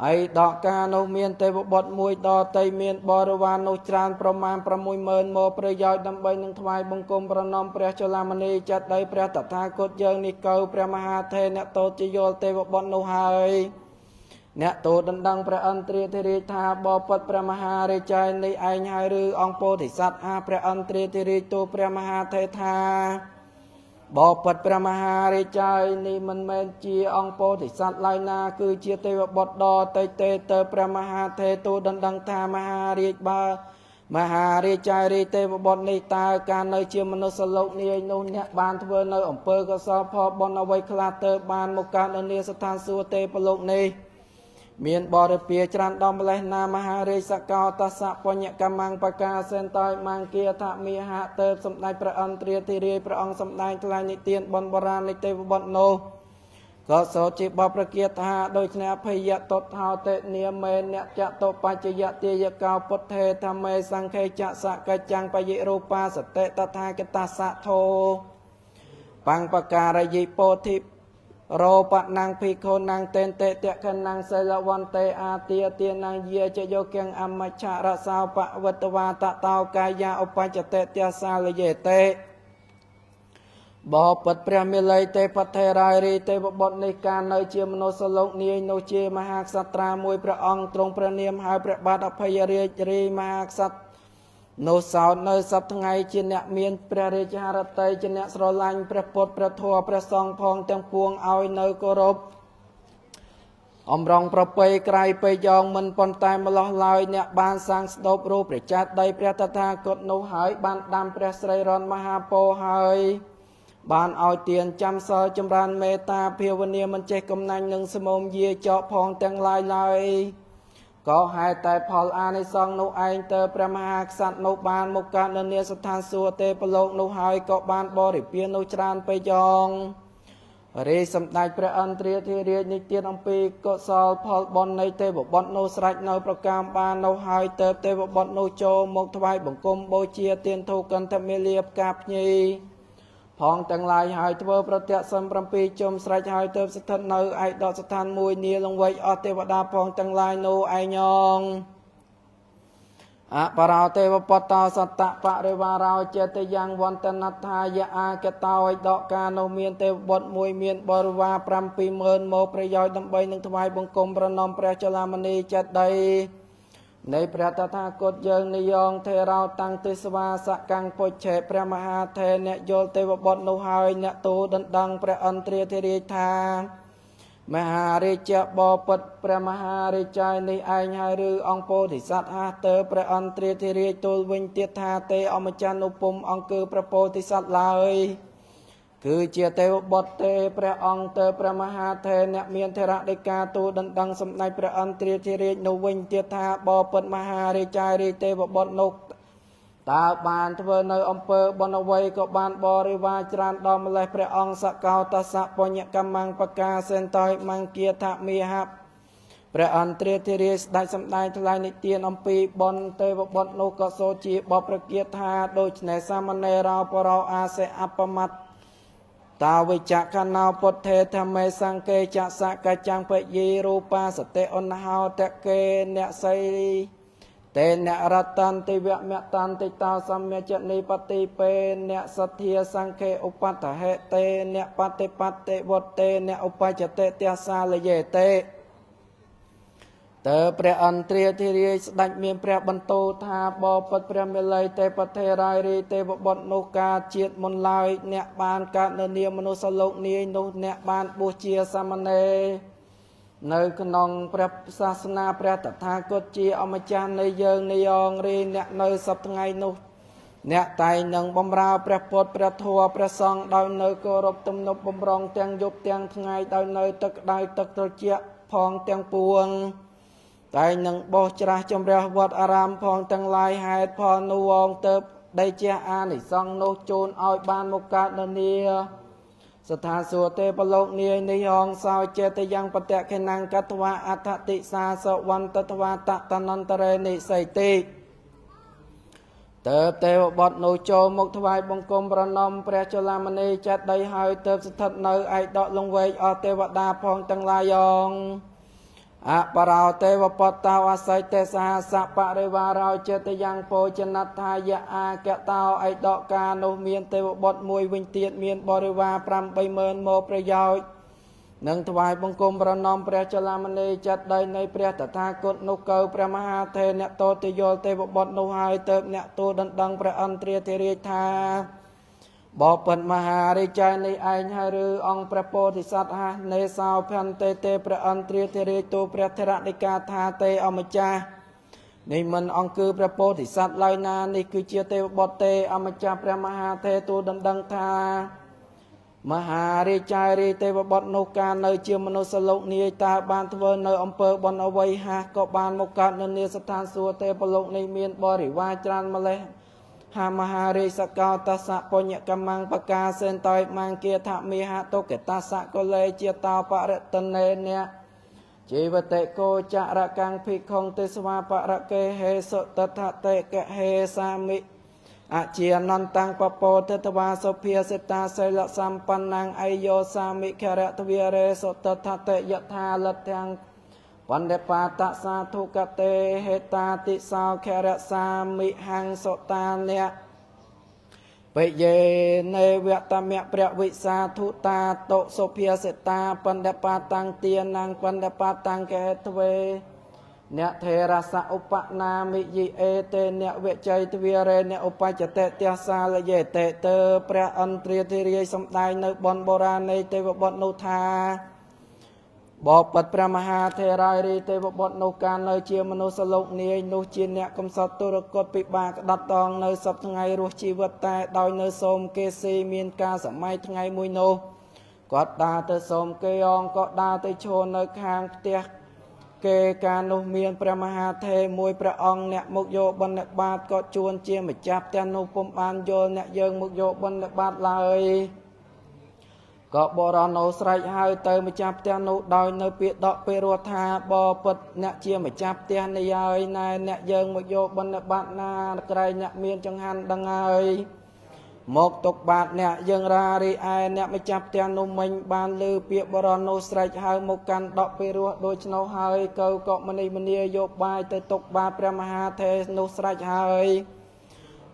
ไอดอกกาโนเมียนเทวบทมวยดอไตเมียนบริวารโนจรานประมาณประมุยเมินโมประยอยดำใบหนึ่งทวายบังกรมประนอมพระชลามณีจัดได้พระตถาคตเยิงนิเกาพระมหาเทเนโตจิโยเทวบทโนหายเนโตดันดังพระอันตรีธิริธาบปัตพระมหาเรจายในไอหายรือองโพธิสัตว์อาพระอันตรีธิริตูพระมหาเทธาบปัตพระมหาเรจายนี่มันแมนจีองโพธิสัตว์ลายนาคือเจียเทวบทดอเตเตเตพระมหาเทตูดันดังธามหาเรจบามหาเรจายเทวบทในตาการในเจียมนุสโลกนี้โนเนบานทเวในอำเภอกสพบนเอาไว้คลาเตบานมุการอเนียสถานสัวเตปโลกนี้เมียนบริเปียจรันดอมเลนามหาเรศกาตัสสะปัญญกรรมังปกาเซนตอยมังเกียธามีหะเติบสำนักพระอันตรีธิริพระองค์สำนักทลายนิเตียนบนโบราณในเทวบทโนก็โสจิบประเกียรติหาโดยเนพยตตหาเตเนียเมเนจะโตปัจจยเตียกาวปุเทธรรมเมสังเคจะสะกจังปยิรูปาสเตตถากตัสสะโทปังปการยิโปธิโรปนังพิโคนางเตนเตเตะกันนางเสลวันเตอาเตียเตียนางเยจะโยเกงอมชาระสาวปะวัตวาตะเตากายาอุปัจเตเตียสาลเยเตบปัตพระมิลัยเตปเทรายรีเตบทในการในเจียมโนสโลกนี้โนเจมหาสัตรามวยพระองค์ตรงพระเนียมหายพระบาทอภัยเรียรีมหาสัตโนสาวในสัพทไงจินเนเมียนพระเรจหารไตจินเนสโรลังพระปดพระทัวพระซองพองเต็มปวงเอาในกรบอมรองประเปยไกลไปยองมันปนตายมาลอลอยเนี่ยบานสร้างสตบรูปประจัดได้พระตถาคตโนหายบานดำพระไสรรอนมหาโพหายบานเอาเตียนจำซอยจำรานเมตตาเพียวเนียมันเจกำนังหนึ่งสมมเยียเจาะพองแตงลายลอยก็หายแต่พอลอาในซองโนไอเตอพระมหากษัตริย์โนบานมุกการเนียสถานสัวเตปโลกโนหายก็บานบริเปียนโนจรานไปยองเรสำนักพระอันตรีที่เรียนนิเตียนอมปีก็สอลพอลบอลในเตบบอลโนสไรโนประกามบานโนหายเตเตบบอลโนโจมกทวายบังกมโบเชียเตียนทูกันทำเมเลียบกาบญีพองแต่งลายหายเทวประเทศสัมปรปีจมสไรหายเติมสถานเนอไอดอสถานมวยเนียลงไว้อเทวดาพองแต่งลายโนไอยองอะปราวเทวปตาสัตตะปะเรวาราวเจตยังวันตนัทธายอาเกตาไอดอกกาโนเมียนเทวบทมวยเมียนบริวาพรำปีเมินโมประยอยดำใบหนึ่งถวายบังกรมประนอมพระชลามณีจัดใดในพระตถาคตเยิงนิยองเทเราตั้งติสวาสกังปเฉพระมหาเทเนโยเทวบทโนหายเนตูดันดังพระอันตรีเทริธามหาเรจบปัตพระมหาเรจายในไอหายรือองโพธิสัตว์อาเตอพระอันตรีเทริตูวิญเตียธาเตอมจันอุปมองคือพระโพธิสัตว์ลายคือเจเตวบทเตพระองค์เตพระมหาเทเนเมียนเทระได้กาตูดันดังสำนักพระอันตรีเทริโนวิญเตียธาบปัตมหาเรจายเรเตวบทนกต ตาบานเทวเนออำเภอบนวัยก็บานบริวารจรานดอมเลพระองค์สกาวตัสสะปัญญกัมมังปกาเซนตอยมังเกียรติมีหับพระอันเตรียธิริสได้สำได้ทลายนิเตียนอมปีบนเตวบนโนกโซจีบประเกียรติาโดยในสามเณรเราปเราอาเสอัปมัตตาวิจักขณาปเทธรรมสังเกจัสสะกัจจังเปยีรูปาสเตอนหาวเตเกเนไซเตเนรัตันติเวเมตันติตาสัมเมจนิปติเปเนสัทเทียสังเคอุปัฏเหเตเนปฏิปัตเตวเตเนอุปจเตเตสาลเยเตเตพระอันเตรียธิริสดัจมีพระบรรทุธาบปัตพระเมลัยเตปเทรายรีเตบบุโนกาเจียดมนลายเนบานกาเนียมนุสโลกนี้นุเนบานบูเชียสามเณรในขนองพระศาสนาพระตถาคตจีอมจารในเยิงในยองรีเนในสับไงนุเนไตหนึ่งบำราพระพดพระทัวพระสองดาวเนกรบตำนบบำรองเตียงยุบเตียงไงดาวเนตึกได้ตึกตะเจียพองเตียงปวงแต่หนึ่งโบจราจมเรียวัดอารามพองตั้งลายหายพอนูวงเติบได้เจ้าอานิสังโนจูนอ้อยบานมุกาเนียสถานสัวเตปโลกเนียในห้องสาวเจตยังปะเตะขนังกัตวะอัฏติสาสวันตตวะตะตนันตเรนิไสติเติบเตวบดโนโจมกทวายบงกรมประนมพระจุลามณีจัดได้หายเติบสถิตในไอดอกลงเวอเทวดาพองตั้งลายองอะปราวเทวปตตาวาสัยเตสหสะปะเรวาราวเจตยังโปจนัตถายะอาแกตาวไอดอกกาโนเมียนเทวบทมวยวิญเตียนเมียนบริวารพรำไปเมินโมประยอยนังถวายบังคมประนอมพระจลามณีจัดได้ในพระตถาคตนุเกอพระมหาเทเนโตติโยเทวบทนุหายเติบเนตัวดังพระอันเตรียเทริธาบอปันมหาริจายในไอหารือองพระโพธิสัตว์ในสาวพันเตเตพระอันเตรียเทริตูพระเทระนิกาธาเตอมจาในมันองคือพระโพธิสัตว์ลายนานี่คือเจเตบทเตอมจาพระมหาเทตัวดังธามหาริจายริเทวบทนุการในเจียมนุสโลกนี้ตาบานทเวในอำเภอบนอวัยหะก็บานมุกาเนียสถานสัวเตปโลกในเมียนบริวารจานมาเลยหามหาริสกาวตัสสะปัญญกัมมังปกาเซนตอยมังเกียรติมีหะโตเกตัสสะก็เลยเจียตาปะเรตเนเนจีวเตโกจาระกังภิกขงเตสวาปะระเกเฮสุตถะเตเกเฮสามิอาเจียนันตังปโปเทตวาสเพียสิตาเสลสัมปันนังไอโยสามิแคระทวีเรสุตถะเตยะธาลัตยังวันเดปาตสาธุกเตเหตาติสาวแคระสามิหังสตาเนเปเยเนเวตเมะเปรวิสาธุตาโตโสเพียสิตาปันเดปาตังเตียนังปันเดปาตังแกทเวเนเทระสะอุปนามิยิเอเตเนเวจัยทวีเรเนอุปจเตเตสาลเยเตเตพระอันเตรียธิริยสมได้ในบนโบราณในเทวบทนุธาบอปัดพระมหาเทรายรีเทวบทนุการในเจียมนุสโลกนี้นุจีเนกมสัตตุรกฎปิบากดัดตองในสับทั้งไงรู้ชีวิตแต่โดยในสมเกษีมีนกาสมัยทั้งไงมุยโนก็ดาเตสมเกยองก็ดาเตโชนในคางเตียเกการนุเมียนพระมหาเทมวยพระองค์เนมุกโยบนบาทก็จวนเจียมจับแต่นุปมานโยเนเยิงมุกโยบนบาทเลยก็บรอนโอสไรหายเตยมาจับเตียนุดอยเนเปียดอกเปรัวธาบอปดเนเจียมาจับเตียนในยายนายเนเยิงมุกโยบนบาทนาไกรเนเมียนจังหันดังไงหมกตกบาทเนยังรารีไอเนมาจับเตียนุมิงบานลือเปียบรอนโอสไรหายหมกกันดอกเปรัวโดยชนหายเกาเกาะมันในมันเนียโยบายเตตกบาทพระมหาเทนุสไรหาย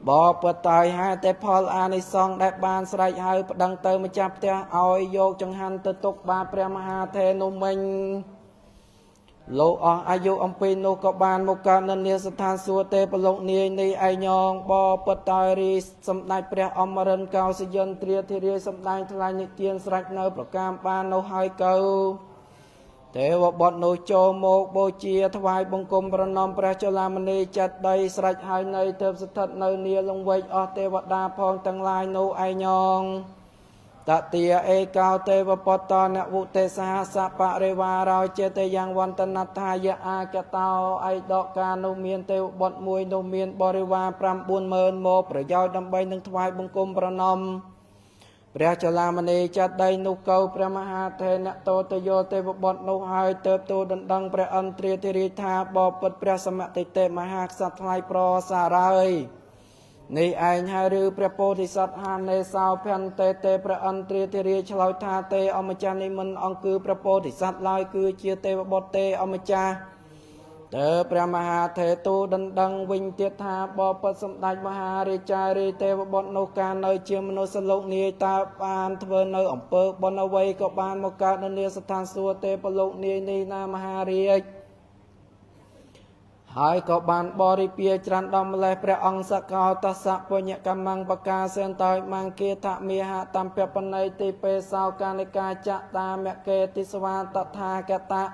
บอปตายหายแต่พอลอาในซองได้บานสไลหายดังเตยมาจับเตียเอาโยกจังหันเตตกบาพระมหาเทนุมิงโลอายุอัมพีนุกบาลมุกาเนียสถานสัวเตปโลกเนียในไอยองบอปตายรีสมได้พระอมรันเกาสยนเตรียธิเรียสมได้ทลายนิเตียนสไรเนอประการบานโนหายเกาเทวบทโนโจโมกโบเจียถวายบังคมประนอมพระจุลามณีจัดได้สไรหายในเติมสถิตในเนียลงไว้อเทวดาพองตั้งลายโนไอยอง ตติยเอกาวเตวปตนวุเตสหสะปะเรวาเราเจตยังวันตนัตถายะอากตาไอดอกการนุเมียนเตวบทมวยนุเมียนบริวารปรำบุญเมินโมประยอยดำใบหนึ่งถวายบังคมประนมพระจลามณีจัดได้นุเกาพระมหาเทนโตตโยเตวบทนุหายเติบโตดังพระอันตรีธิริธาบอปิดพระสมติเตมหาสัตว์ไทยปรสารายในไอหารือพระโพธิสัตว์หานในสาวพันเตเตพระอันตรีธิริฉลอยธาเตอมจานิมันองคือพระโพธิสัตว์ลายคือเจียเตวบทเตอมจาเตพระมหาเทตูดังวิญเตียธาบอปสมดัยมหาริจารีเทวบทโนกาเนยเจียมโนสโลกนีตาปานเทวเนยอำเภอบนวัยกบานมกาเนเนียสถานสัวเตปโลกนีนีนามหาริยหายกบานบริเปียจรันดอมเลพระองค์สกาวตัสสะปุญญกรรมังปกาเสนตอยมังเกตะมีหะตัมเปปนัยติเปสาวกานิกาจะตาเมเกติสวาตถากตะ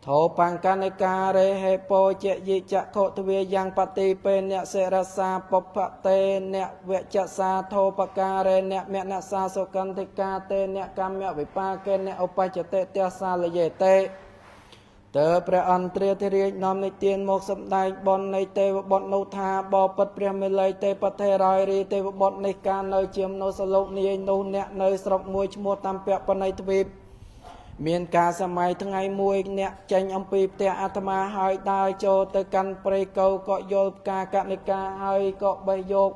โทปังกานิกาเรเหโปเจยิจะโคทเวยังปฏิเปเนเสรสาปปะเตเนเวจสาโทปการเรเนเมนสาโสกันติกาเตเนกรรมวิปาเกเนอุปจเตเตสาลเยเตเตพระอันตรีธิรินอมในเตียนโมกสมได้บนในเทวบทนุธาบอปัดเปรียมเลยเตปเทรอยรีเทวบทในการในเจียมโนสโลกนี้นูเนในสรกมวยชมวตามเปียปในทวีปเมียนกาสมัยทั้งไงมวยเนจังอัมปีเตอาตมาหายได้โจเตกันเปรเกาก็โยกากนิกาหายก็ใบโยก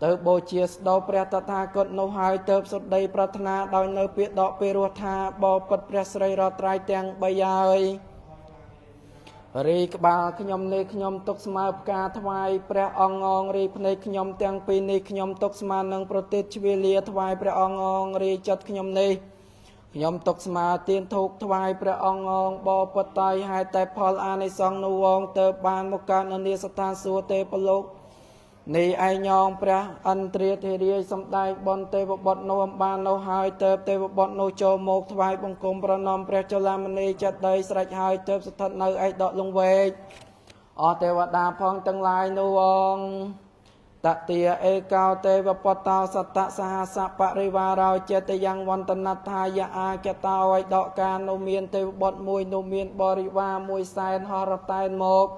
เติบโบเชียสดอพระตถาคตโนหายเติบสุดใดปรารถนาโดยเนเปียดอกเปรัวธาบอปัดพระสรีรตรายเตียงใบยายรีกบาขยมในขยมตกสมาปกาถวายพระองค์องรีพในขยมเตียงปีในขยมตกสมานังโปรติชวิเลียถวายพระองค์องรีจัดขยมในขยมตกสมาเตียนถูกถวายพระองค์องบอปตายหายแต่พอลอาในสองนูวงเติบบานมกาเนียสถานสัวเตปโลกในไอยองพระอันตรีเทเรียสมได้บนเตวบทโนมบานโนหายเติบเตวบทโนโจโมกถวายบังคมประนอมพระเจ้าลามณีจัดได้สระหายเติบสถัดในไอดอกลงเวกอเทวดาพองตั้งลายนวงตติยเอกาวเตวปตาสัตตสหสะปริวาราเจตยังวันตนัตถายะอาเกตาไอดอกการนุเมียนเตวบทมวยนุเมียนบริวามวยแสนหรตายโมก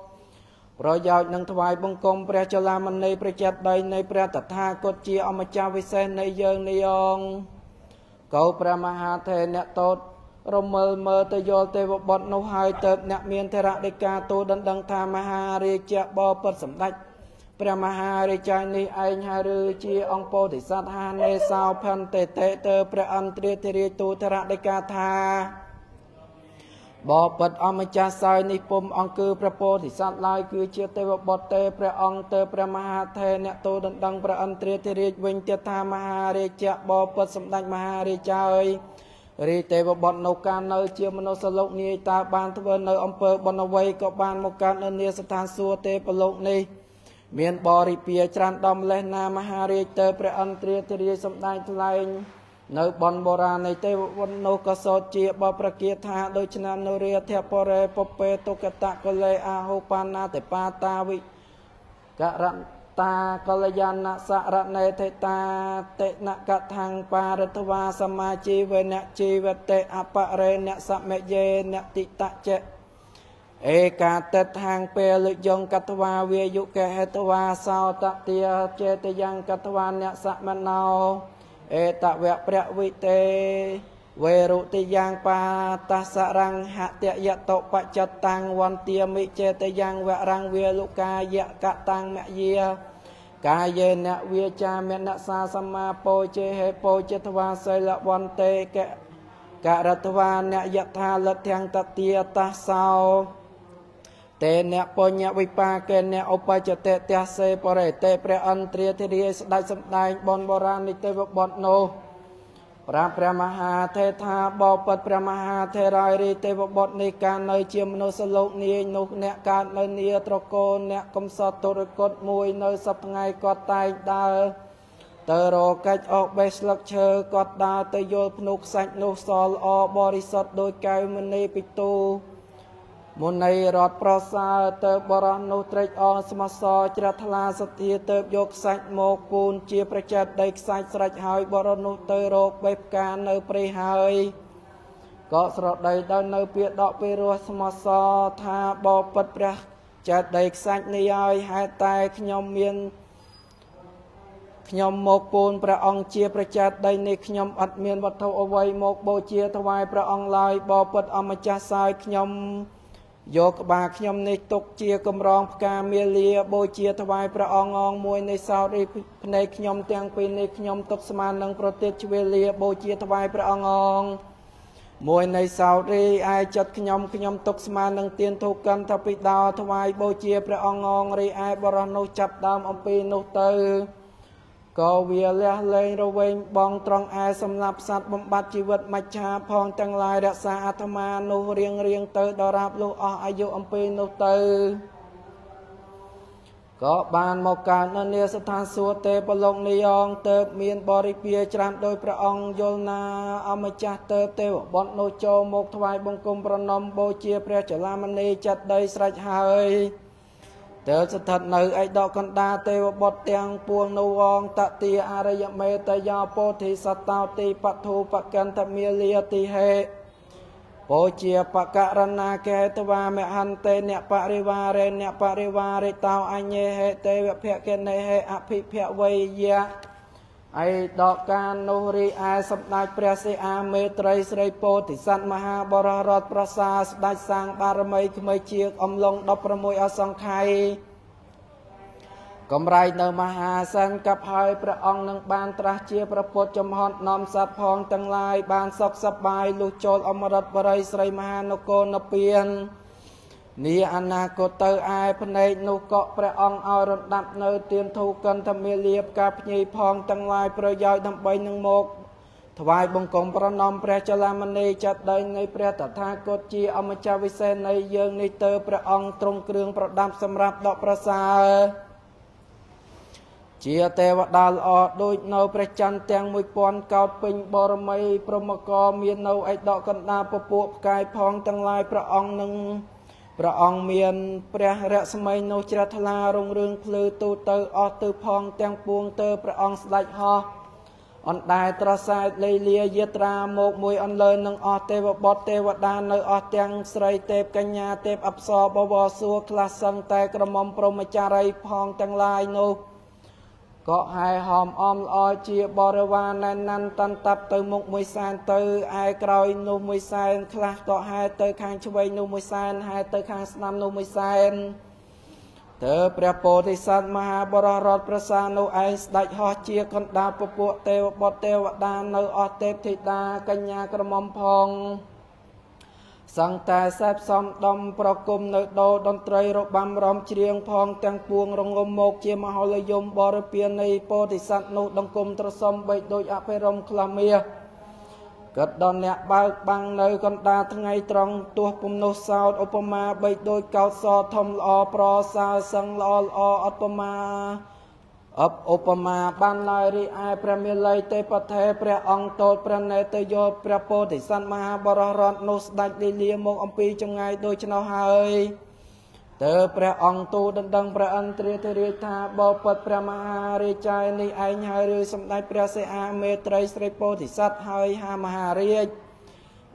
ประโยชน์นังถวายบังคมพระเจ้าลามณีประจัดใดในพระตถาคตเจียอมจาวิเศษในเยิงในยองเกาพระมหาเทเนตดรมเมตโยเตวบทนุหายเติบเนเมียนเทระเดกาตูดังธามหาเรเจบอปสมดัยพระมหาเรจานิไอหารือเจียองโปติสัตหาในสาวพันเตเตเตพระอันตรีเทริตูเทระเดกาธาบอปัดอมจาสายนิปมองคือพระโพธิสัตว์ลายคือเชื้อเทวบทเตพระองค์เตพระมหาเทเนโตดังพระอันตรีเทริวิญเตธามหาเรจบอปัดสมดัยมหาเรจายรีเทวบทโนกาเนยเจียมโนสโลกนีตาบานทเวเนยอำเภอบนวัยก็บานมกาเนเนียสถานสัวเตปโลกนีเมียนบริเปียจรันดอมเลนามหาเรเตพระอันตรีเทริสมดัยทลายในบอนโบราณในเทวโนกสอเจียบประเกียธาโดยชนะนเรียเทปเรปเปตุกตะกเลอาหุปานาเตปาตาวิกรันตากลยานะสารเนเทตาเตนะกะทังปารตวาสมาจีเวเนจีเวเตอปะเรเนสัมเมเยเนติตะเจเอกาเตทางเปลยงกัตวาเวยุเกเหตวาสาวตะเตียเจตยังกัตวาเนสัมมนาวเอตะเวะประวิเตเวรุติยังปาตัสรังหะเตยะโตปะจตังวันเตียมิเจตยังเวรังเวลุกายะกะตังเมเยกายเยนะเวจาเมนะสาสมาโปเจเหโปเจตวาไสละวันเตกะกะรัตวาเนยะธาละเทียงตะเตียตาสาวเตเนปุญญวิปาเกเนอุปจเตเตเสปเรเตพระอันตรีเทเดียสได้สมได้บนโบราณนิเตวบทโนพระมหาเทธาบอปัดพระมหาเทรายรีเทวบทในการในเจียมโนสโลกนี้นุเนการในเนียตรโกเนกมสตตุรกฎมวยในสัปไงก็ตายดาเตโรกัจออกเบสลักเชอก็ดาเตโยพนุกสัจนุสอลอบริสุทธิ์โดยกายมณีปิตู មុនីរតប្រសើរទៅបរោះនោះត្រេកអរស្មោះសរជ្រះថ្លាសទ្ធាទៅយកខ្សាច់មកពូនជាប្រជែតដីខ្សាច់ស្រេចហើយបរោះនោះទៅរកបេះផ្កានៅព្រៃហើយក៏ស្រដីដល់នៅពាក្យដកពីរស់ស្មោះសរថាបបិទ្ធព្រះចេតដីខ្សាច់នេះហើយហេតុតែខ្ញុំមកពូនព្រះអង្គជាប្រជែតដីនេះខ្ញុំអត់មានវត្ថុអ្វីមកបូជាថ្វាយព្រះអង្គឡើយបបិទ្ធអម្ចាស់សើចខ្ញុំយកក្បាលខ្ញុំនេះទុកជាកម្រងផ្កាមាលាបូជាថ្វាយព្រះអង្គងមួយនៃសោតរីភ្នែកខ្ញុំទាំងពីរនេះខ្ញុំទុកស្មើនឹងប្រតិជ្វាលាបូជាថ្វាយព្រះអង្គងមួយនៃសោតរីឯចិត្តខ្ញុំទុកស្មើនឹងទានធូបកម្មថាពីដោថ្វាយបូជាព្រះអង្គងរីឯបរោះនោះចាប់ដើមអំពីនោះទៅក៏វាលះលែងរវែងបងត្រង់ឯសម្រាប់សត្វបំបត្តិជីវិតមច្ឆាផងទាំងឡាយរក្សាអាត្មានោះរៀងទៅដល់រាបលុះអស់អាយុអំពីនោះទៅក៏បានមកកើតនៅនាស្ថានសួគ៌ទេពលោកនិយងទៅមានបរិពារច្រើនដោយព្រះអង្គយល់ណាអម្ចាស់ទៅទេវបុត្រនោះចូលមកថ្វាយបង្គំប្រណម្យបូជាព្រះចលាមណីចិត្តដីស្រេចហើយទៅស្ថិតនៅឯដកកណ្ដាលទេវបុត្រទាំងពួងនៅវងតតិអរិយមេតយោពោធិសតោទីបធុបកន្តមាលាតិហេបូជាបករណាកេតវាមហន្ទេអ្នកបរិវារេអ្នកបរិវារិតោអញ្ញេហេទេវភគនេហេអភិភវេយៈឯដកកាននោះរីឯសម្ដេចព្រះសិអាមេត្រីស្រីពោធិសត្វមហាបររតប្រសាស្ដេចសាងបារមីក្មេជាអំឡុង16អសង្ខ័យកំរៃនៅមហាសានកັບហើយព្រះអង្គនឹងបានត្រាស់ជាប្រពុតចំហត់នាំសត្វផងទាំងឡាយបានសុខសប្បាយលុះចូលអមរិតបរិយស្រីមហានគរនិព្វាននាអនាគតទៅឯភ្នែកនោះក៏ព្រះអង្គឲ្យរំដាប់នៅទានធូបកន្ធមាលាផ្កាភ្ញីផងទាំងឡាយប្រយោជន៍ដើម្បីនឹងមកថ្វាយបង្គំប្រណម្យព្រះចលាមណីចិត្តដីនៃព្រះតថាគតជាអម្ចាស់វិសេសនៃយើងនេះទៅព្រះអង្គទ្រង់គ្រឿងប្រដាប់សម្រាប់ដកប្រសើរជាទេវតាល្អដូចនៅព្រះច័ន្ទទាំង1000កោដពេញបរមីព្រហ្មកមាននៅឯដកកណ្ដាលពពួកផ្កាយផងទាំងឡាយព្រះអង្គមានព្រះរស្មីនោះជ្រះថ្លារុងរឿងភ្លឺទូទៅអស់ទៅផងទាំងពួងទៅព្រះអង្គស្ដេចហោះអណ្ដែតត្រសែតលីលាយាត្រាមកមួយអន្លើនឹងអស់ទេវបុត្រទេវតានៅអស់ទាំងស្រីទេពកញ្ញាទេពអប្សរបវរសួរខ្លះសឹងតែក្រមុំព្រហ្មចារីផងទាំងឡាយនោះក៏ហើយហោមអមល្អជាបរិវារណែនណាន់តាន់តាប់ទៅមុខមួយសែនទៅឯក្រោយនោះមួយសែនខ្លះក៏ហើយទៅខាងឆ្វេងនោះមួយសែនហើយទៅខាងស្ដាំនោះមួយសែនទៅព្រះពោធិសត្វមហាបររតប្រសានោះឯងស្ដេចហោះជាកណ្ដាលពពួកទេវបុត្រទេវតានៅអស់ទេពធីតាកញ្ញាក្រមុំផងសង្ឃតែសែបសំដំប្រគំនៅដោតន្ត្រីរបាំរំច្រៀងផងទាំងពួងរងមមកជាមហោលយមបរិពានៃពោធិសត្វនោះដង្គមត្រសំបីដូចអភិរមខ្លះមាសកិតដល់អ្នកបើកបាំងនៅកណ្ដាលថ្ងៃត្រង់ទោះពុំនោះសោតឧបមាបីដូចកោតសធំល្អប្រសើរសឹងល្អឧបមាបានឡើយរីឯព្រះមាលីទេពថេព្រះអង្គតូចព្រះនេតយោព្រះពោធិសត្វមហាបររតនោះស្ដេចលីលាមកអំពីចងាយដូច្នោះហើយទៅព្រះអង្គទូលដណ្ដឹងព្រះឥន្ទ្រាធិរាជថាបបិទ្ធព្រះមហារាជានេះឯងហើយឬសម្ដេចព្រះសិអាមេត្រីស្រីពោធិសត្វហើយហាមហារាជ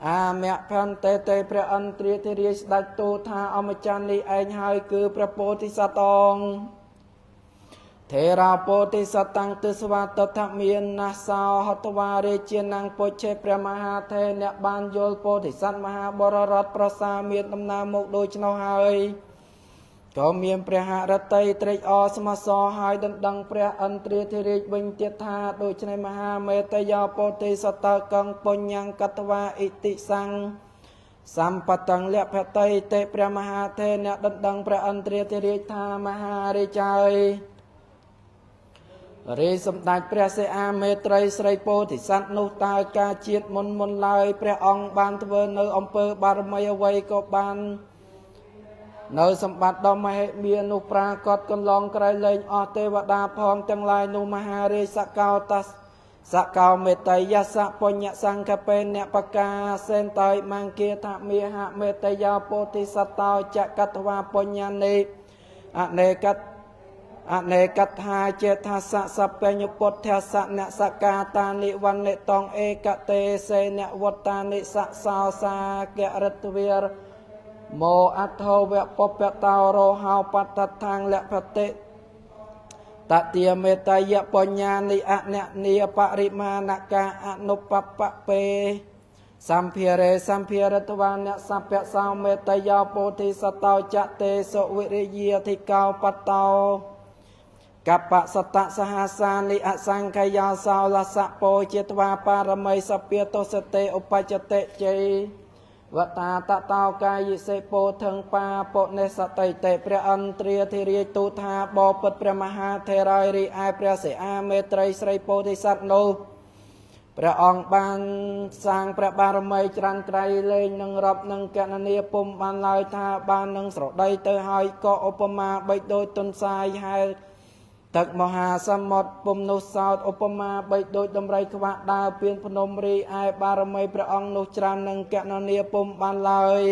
អាមៈផន្តេព្រះឥន្ទ្រាធិរាជស្ដេចទូលថាអម្ចាស់នេះឯងហើយគឺព្រះពោធិសត្វអង្គថេរាពោធិសត្វតាំងទិស្វាតថមានណាសោហតវារាជានាងពុជេព្រះមហាថេរអ្នកបានយល់ពោធិសត្វមហាបររតប្រសាមានដំណើរមកដូច្នោះហើយក៏មានព្រះហឫទ័យត្រេកអរស្មោះសរហើយដណ្ដឹងព្រះឥន្ទ្រាធិរាជវិញទៀតថាដូច្នេះមហាមេតយោពោធិសត្វកੰបញ្ញកតវាអិតិសੰសម្បតੰលភតិទេព្រះមហាថេរអ្នកដណ្ដឹងព្រះឥន្ទ្រាធិរាជថាមហារាជរីសម្ដេចព្រះសិអាមេត្រីស្រីពោធិសត្វនោះតើការជាតិមុនឡើយព្រះអង្គបានធ្វើនៅអំពើបារមីអ្វីក៏បាននៅសម្បត្តិដ៏មហិមានោះប្រាកដកន្លងក្រៃលែងអស់ទេវតាផងទាំងឡាយនោះមហារាជសកោត สกาวเมตยสะปัญญสังคเปเนปกาเซนตอยมังเกียธมีหะเมตยาโพธิสัตตาจักกัตวาปัญญานิอเนกัตหาเจตาสะสัพเพญปุถะสะเนสกาตานิวันเนตองเอกเตเสเนวัตานิสะสาวสาเกรัตเวียรโมอัตโทเวปปะตาโรหาวปัตตทังและพเตตติยเมตยะปัญญานิอะเนนิยปริมาณกาอนุปปะเปสัมเพียเรสัมเพียรตวานะสัพพะสาวเมตยาโพธิสัตตาจะเตโสวิริยธิกาวปัตตากัปปะสตะสหสานิอสังขยาสาวลสะโปเจตวาปารมัยสเปียโตสเตอุปจเตเจวตาตะตาวกายิเสโปถึงปาโปเนสติเตพระอันตรียธิริยตุธาบอปิดพระมหาเทรายริอายพระเสอาเมตรัยสไรโพธิสัตว์โนพระองค์บานสร้างพระบารมีจรันไตรเลยนังรับนังแกนเนียปุ่มบานลายธาบานนังสระใดเตอหายก็อุปมาใบโดยตนทรายให้ตักมหาสมุทรปุ่มนุสาวอุปมาใบโดยดำไรขวะดาวเปลี่ยนพนมรีอายบารมีพระองค์นุจรันนังแกนเนียปุ่มบานลาย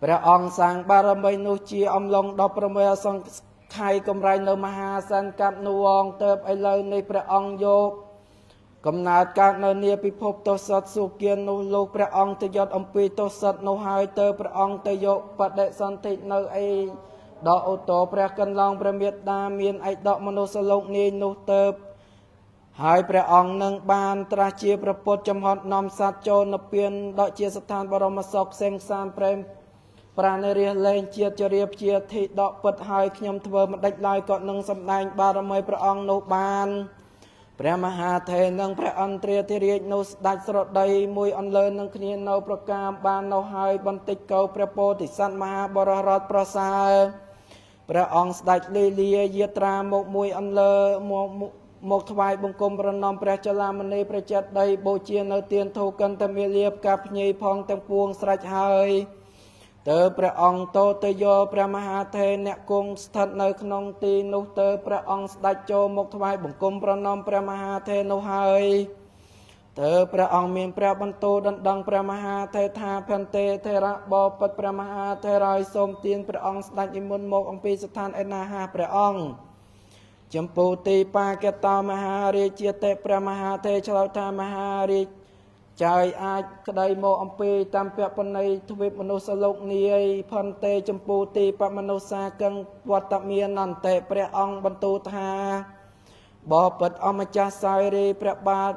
พระองค์สร้างบารมีนุจีอมลงดอกประเมียทรงไข่กำไรในมหาสันกับนวงเติบไอเลยในพระองค์โยกกำนาดการเนียพิภพโตสัตสุเกียนนุลูกพระองค์จะยอดอมปีโตสัตนุหายเตอพระองค์จะโยกปฏิสันติในไอดอกอุตโตพระกันลองพระเมียดาเมียนไอดอกมนุสโลกนี้นุเติบหายพระองค์นังบานตราเชียพระพุทธจำหอดนอมสัตโจนเปลี่ยนดอกเชียสถานบรมศกเซงสานเปรมปราณเรียเลงเชียจะเรียบเชียทิดอกปิดหายขยมเทวมันได้ลายก่อนนังสำแดงบารมีพระองค์นุบานพระมหาเทนังพระอันเตรียที่เรียกนุสดัชสรดใดมวยอันเลินนังเนียนนประกามบานนหายบันติเกาพระโพธิสัตว์มหาบรรดประสาพระองค์สดัชลีเลียเยตรามกมวยอันเลมกถวายบังคมประนอมพระเจลามณีพระจัดใดโบเชียนเตียนโทกันตะเมียเลียบกับยีพองตังปวงสระหายเตอพระองค์โตเตโยพระมหาเทเนกงสถัดในขนมตีนุเตอพระองค์สดัจโจมกถวายบังคมประนอมพระมหาเทนุหายเตอพระองค์มีพระบรรทุดังพระมหาเทธาพันเตเทระบอปัดพระมหาเทรายสมเตียนพระองค์สดัจอิมุนโมกองปีสถานเอนาหาพระองค์จมปูตีปาเกตามหาริเจเตพระมหาเทชลธามหาริใจอาจกระไดโมอัมปีตามเปียปนในทวิปมนุสโลกนี้พันเตจมปูตีปมนุสากังวัตเมียนันเตพระองค์บรรทุธาบอปิดอมจัสไซรีพระบาท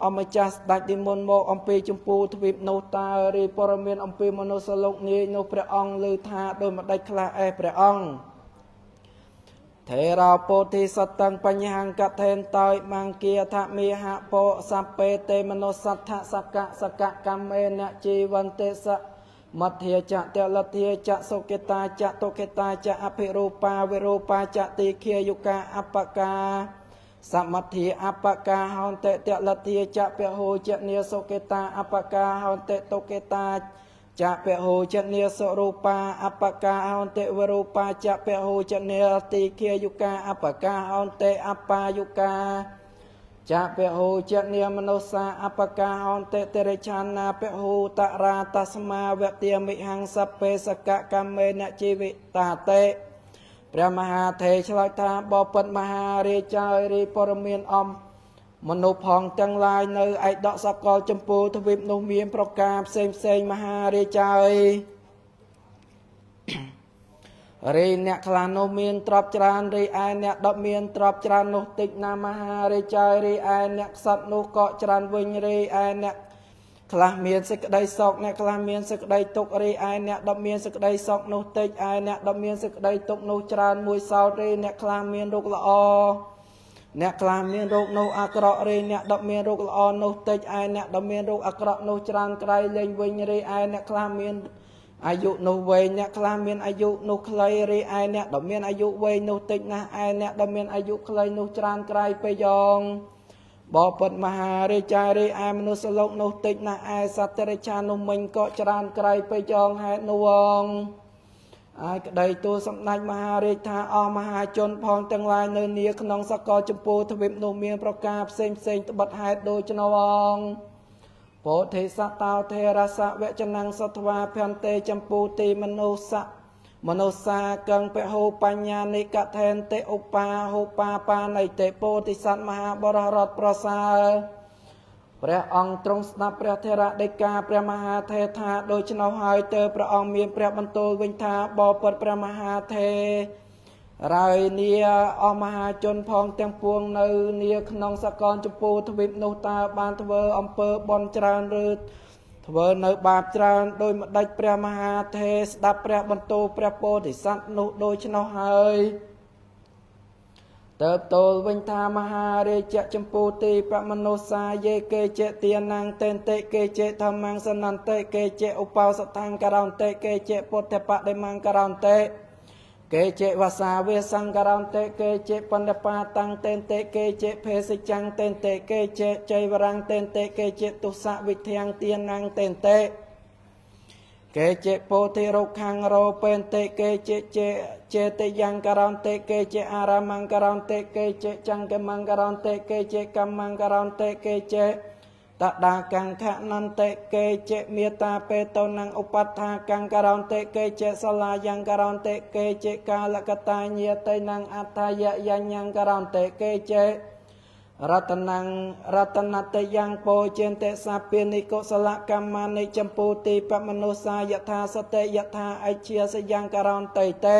อมจัสดัดดิมนโมอัมปีจมปูทวิปโนตารีปรเมียนอัมปีมนุสโลกนี้โนพระองค์ลือธาโดยมาได้คลาพระองค์เทราโพธิสัตตังปัญญังกะเทนตอยมังเกียทะมีหะโปสัพเปเตมโนสัทธะสกะกัมเมเนจีวันเตสะมัทเทียจะเตลเทียจะโสเกตาจะโตเกตาจะอภิรูปาเวรูปาจะติเคียยุกาอัปปกาสัมมัทถิอัปปกาหอนเตเตลเทียจะเปโหจะเนียโสเกตาอัปปกาหอนเตโตเกตาจะเปโหจะเนียสรูปาอัปปกาหอนเตวรูปาจะเปโหจะเนียติเคียยุกาอัปปกาหอนเตอัปปายุกาจะเปโหจะเนียมโนสาอัปปกาหอนเตเตระชานาเปโหตะราตัสมาเวเตียมิหังสัพเพสกะกัมเมนะชีวิตาเตพระมหาเทชลธาบอปันมหาเรจายรีปรเมียนอมมนุษย์พองจังลายในไอดอกสกอลจมพูทวิปนุเมียนประกาศเซงมหาเรจายรีเนคลานุเมียนตรอบจรานรีไอเนดอกเมียนตรอบจรานนุติกนามหาเรจายรีไอเนสัตนุเกาะจรานวิญรีไอเนคลาเมียนสกได้ศอกเนคลาเมียนสกได้ตกรีไอเนดอกเมียนสกได้ศอกนุติกไอเนดอกเมียนสกได้ตกนุจรานมวยสาวรีเนคลาเมียนรุกละอเนคลาเมียนโรคโนอักระเรเนดอกเมียนโรคละอโนเตจไอเนดอกเมียนโรคอักระโนจรานไกรเลงวิญรีไอเนคลาเมียนอายุโนเวเนคลาเมียนอายุโนคลายรีไอเนดอกเมียนอายุเวโนเตจนะไอเนดอกเมียนอายุคลายโนจรานไกรไปยองบอปัดมหาเรจายรีไอมนุสโลกโนเตจนะไอสัตเตรชานุมิงก็จรานไกรไปยองแหนวง ai cái đây tu sắm nách mà rê tha o mà chôn phong tương lai nơi nia khăn sắc co chụp pu thập viêm nô miên praka xem bật hai đôi chân ông bố thế sa tao thế ra sa vẽ chân năng sát hoa phan tê chăm pu tì mano sa cần pe hô pa nhà ni cả then tê hô pa này tê po tì sát ma bora rot prasa ព្រះអង្គទ្រង់ស្ដាប់ព្រះថេរដីកាព្រះមហាថេថាដូច្នោះហើយទើបព្រះអង្គមានព្រះបន្ទូលវិញថាបបិទ្ធព្រះមហាថេរាយនីអមហាជនផងទាំងពួងនៅនីក្នុងសកលជពូទ្វីបនោះតើបានធ្វើអំពើបន់ច្រើនឬធ្វើនៅបាបច្រើនដោយម្ដេចព្រះមហាថេស្ដាប់ព្រះបន្ទូលព្រះពោធិសត្វនោះដូច្នោះហើយ tớ tôi vinh tha maha rê chạ châm phu ti bạc mano sa ye kê chệ tiền năng tên tê kê chệ tham mang sân năng tê kê chệ upao sát thang karan tê kê chệ pot thê bạc đê mang karan tê kê chệ vasa ve sang karan tê kê chệ pandapa tăng tên tê kê chệ phê sĩ chăng tên tê kê chệ chay varang tên tê kê chệ tu sa vịt thiang tiền năng tên tê kê chệ po thê rô khang rô pen tê kê chệ chệ tê yang karan tê kê chệ aramang karan tê kê chệ chang kê mang karan tê kê chệ kam mang karan tê kê chệ tạ đà càng khả năng tê kê chệ miê ta pê tô năng upat tha càng karan tê kê chệ sa la yang karan tê kê chệ ca la kata nhia tê năng ataya yang yang karan tê kê chệ Ratanate yang po chen te sapini ko sala kamani champu ti pamanusa yatha sate yatha aichia se yang karan te te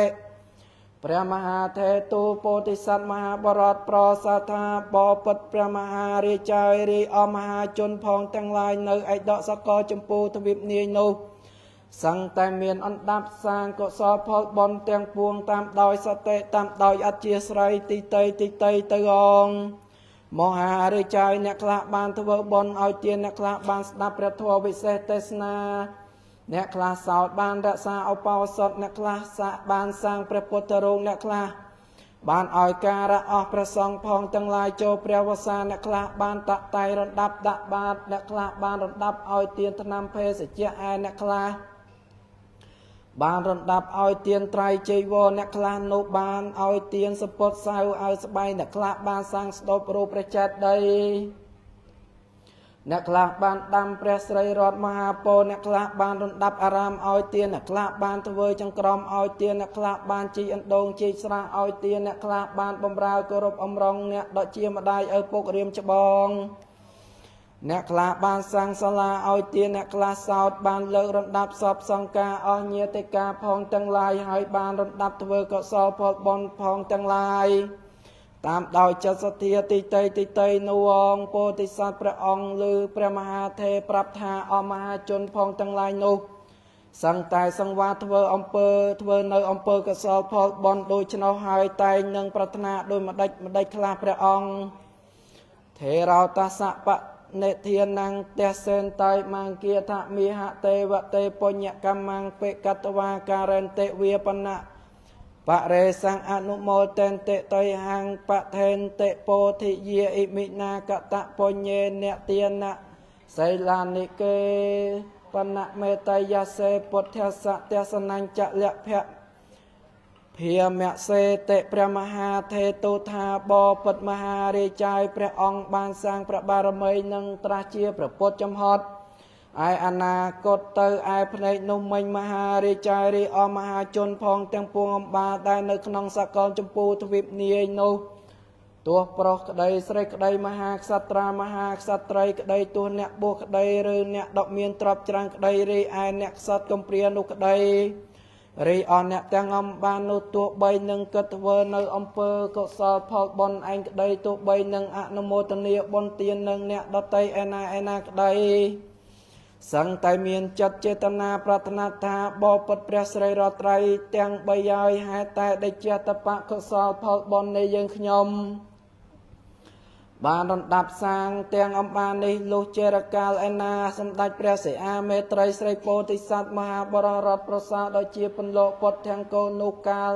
ព្រះមហាថេទូពោធិសត្វមហាបរតប្រសាថាបពុតព្រះមហារាជារីអមហាជនផងទាំងឡាយនៅឯដកសកលចម្ពោះទ្វីបនាយនោះសង្ឃតែមានអណ្ដាប់សាងកុសលផលបុណ្យទាំងពួងតាមដោយសតិតាមដោយអធ្យាស្រ័យទីតីទៅអង មហារាជាអ្នកខ្លះបានធ្វើបុណ្យឲ្យទានអ្នកខ្លះបានស្ដាប់ព្រះធម៌វិសេសទេសនាអ្នកខ្លះសោតបានរក្សាឧបោសថអ្នកខ្លះបានសាងព្រះពុទ្ធរូបអ្នកខ្លះបានឲ្យការៈអស់ព្រះសង្ឃផងទាំងឡាយចូលព្រះវស្សាអ្នកខ្លះបានតាក់តែរំដាប់ដាក់បាតអ្នកខ្លះបានរំដាប់ឲ្យទានថ្នាំភេសជ្ជៈឯអ្នកខ្លះបានរំដាប់ឲ្យទានត្រៃចីវរអ្នកខ្លះនោះបានឲ្យទានសពុតសៅឲ្យស្បៃអ្នកខ្លះបានសាងស្ដុបរូបព្រះចេតិយអ្នកខ្លះបានដាំព្រះស្រីរតមហាពោធិអ្នកខ្លះបានរំដាប់អារាមឲ្យទានអ្នកខ្លះបានធ្វើចង្ក្រមឲ្យទានអ្នកខ្លះបានជីអណ្ដូងជីស្រះឲ្យទានអ្នកខ្លះបានបំរើគោរពអំរងអ្នកដកជាម្ដាយឪពុករៀមច្បងអ្នកខ្លះបានសាងសាលាឲ្យទានអ្នកខ្លះសោតបានលើករំដាប់សពសង្ការអស់ញាតិកាផងទាំងឡាយហើយបានរំដាប់ធ្វើកុសលផលបុណ្យផងទាំងឡាយតាមដោយចិត្តសទ្ធាទីតីនោះអង្គពោធិសត្វព្រះអង្គឬព្រះមហាថេរប្រាប់ថាអមហាជនផងទាំងឡាយនោះសង្ឃតែសង្វាធ្វើអំពើធ្វើនៅអំពើកុសលផលបុណ្យដូច្នោះហើយតែងនឹងប្រាថ្នាដោយម្ដេចខ្លះព្រះអង្គថេរោតសៈបនិធានាងទសេនតៃមង្គាថមិហតេវតេបញ្ញកម្មងបេកតវាការេនតេវាបណៈបរេសង្អនុមោតេនតេតៃហੰបថេនតេពោធិយាអ៊ិមិណាកតបញ្ញេនទានៈសៃឡានិកេបណៈមេតយាសេពុទ្ធសៈទេសនញ្ចលភៈភិមសេតេព្រះមហាថេតុថាបពុតមហារាជាព្រះអង្គបានសាងព្រះបារមីនិងត្រាស់ជាព្រះពុទ្ធចំហត់ឯអនាគតទៅឯភ្នែកនោះមិញមហារាជារីអមហាជនផងទាំងពួងអំបាលដែលនៅក្នុងសកលចម្ពោះទ្វីបនាយនោះទោះប្រុសក្តីស្រីក្តីមហាក្សត្រាមហាក្សត្រីក្តីទោះអ្នកបួសក្តីឬអ្នកដកមានទ្រព្យច្រើនក្តីរីឯអ្នកក្សត្រកំព្រានោះក្តីរីអអ្នកទាំងអំបាននោះទោះបីនឹងគិតធ្វើនៅអំពើកុសលផលបុណ្យឯងក្តីទោះបីនឹងអនុមោទនាបុណ្យទាននឹងអ្នកដតីឯណាក្តីសង្ឃតែមានចិត្តចេតនាប្រាថ្នាថាបពុតព្រះស្រីរតត្រៃទាំង3ហើយហេតុតែដែលជាតបកុសលផលបុណ្យនៃយើងខ្ញុំបានរំដាប់សាងទាំងអំបាននេះលុះជារកាលឯណាសម្ដេចព្រះសិអាមេត្រីស្រីពោធិសត្វមហាបររតប្រសាដោយជាពន្លកពុទ្ធទាំងកូននោះកាល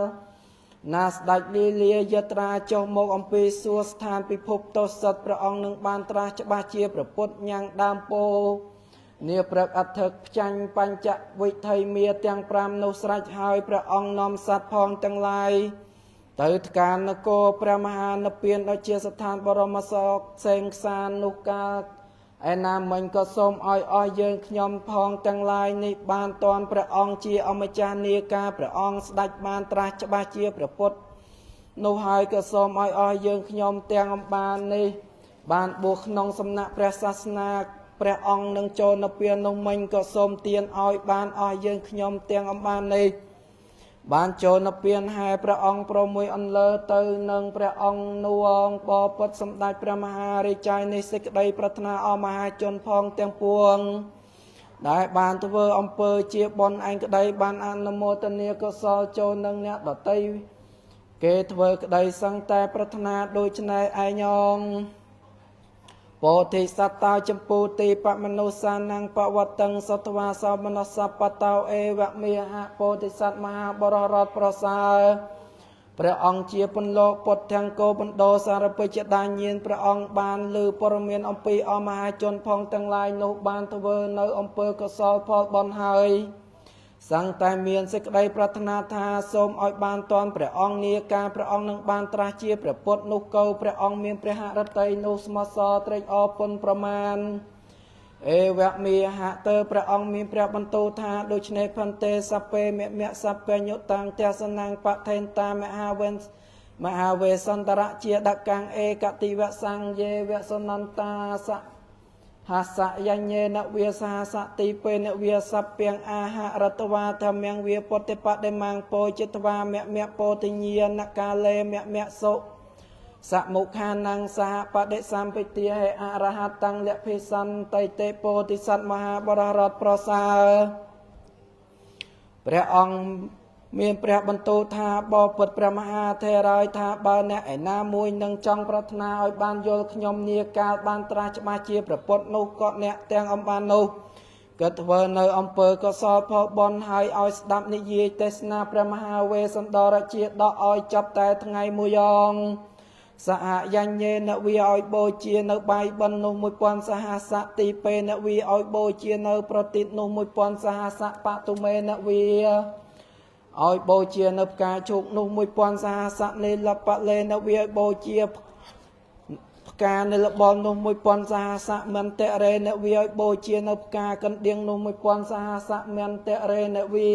ណាស្ដេចលីលាយត្រាចុះមកអំពីសួគ៌ស្ថានពិភពទោសិតព្រះអង្គនឹងបានត្រាស់ច្បាស់ជាព្រះពុទ្ធញ៉ាំងដើមពោ เนียประอัฐกจันปัญจวิธีเมียเตียงปรามนุสรัชหายพระองค์นอมสัตว์พองตั้งลายตือการนโกพระมหานเปียนอเจียสถานบรมศกเสงสารนุกาไอ้นามันก็ส้มอ้อยเยิงขยมพองตั้งลายในบานตอนพระองค์เจียอมจาเนียกาพระองค์สดับบานตราชบาเจียพระพุทธนุหายก็ส้มอ้อยเยิงขยมเตียงบานในบานบวกนองสำนักพระศาสนาพระองค์นังโจนเปียนนงมันก็ส้มเตียนอ้อยบานอ้อยเยิงขยมเตียงบานในบานโจนเปียนให้พระองค์โปรมวยอันเลอเตอนังพระองค์นวงปอปดสมได้พระมหาริจัยในสิกใดปรารถนาเอามหาจนพองเตียงปวงได้บานทเวออำเภอเจียบอนอันกใดบานอนโมตเนียก็สอโจนังเนี่ยดอไตเกทเวกใดสังแต่ปรารถนาโดยชนายไอยองโพธิสัตตาจมปูติปะมนุสานังปวัตตังสัตวาสามนัสสะปะตาวเอวะเมียหะโพธิสัตมหาบรรอดประสาพระองค์เจียปนโลกปดแทงโกบันโดสารปิจดาเยียนพระองค์บานลือปรเมียนอมปีอมหาจนพองตั้งลายนุบานทเวเนออมเปอร์กสอพอบอนหายสังแต่เมียนสิกใดปรารถนาทาสมอ้อยบานตอนพระองค์เนียกาพระองค์นังบานตราเจียพระพุทธนุเกาพระองค์เมียนพระหฤทัยนุสมสอเตรอปนประมาณเอวะมีหะเตอพระองค์มีพระบรรทุธาโดยเฉพาะพันเตสัพเปเมะสัพเปยุตังเตสนังปะเทนตามหาเวสันตระเจียดกังเอกติวะสังเยวะสนันตาสะหัสยัญเยนเวียสหัสติเปนเวียสัพเปียงอาหะรัตวาธรรมยังเวียปฏิปัติมังโปจิตวาเมะโปติเยียนกาเลเมะโสสมุขานังสหปฏิสัมปิเตียอรหัตตังเลพิสันไตเตโปติสัตมหาบรรอดประสาพระองค์มีพระบรรทุธาบอปิดพระมหาเทรายธาบาเนไอนามวยนังจังปรารถนาอ้อยบานโยลขยมเนียกาบานตราชมาเจียพระพุทธนุก็เนเตียงอมบานนุเกิดเวเนออมเปอร์ก็สอพอบอนหายอ้อยสดับนิยีเตสนาพระมหาเวสันดรเจียดอ้อยจับแต่ทั้งไงมุยองสหยัญเยนวีอ้อยโบเจียนใบบรรนุมุยปอนสหสติเปนวีอ้อยโบเจียนปรตินุมุยปอนสหสปะตุเมนวีอ้อยโบเจียนกาชุกนุมุยปอนสหสเนลปะเลนวีโบเจียกาเนลบอลนุมุยปอนสหสมันเตเรนวีอ้อยโบเจียนกากันเดียงนุมุยปอนสหสมันเตเรนวี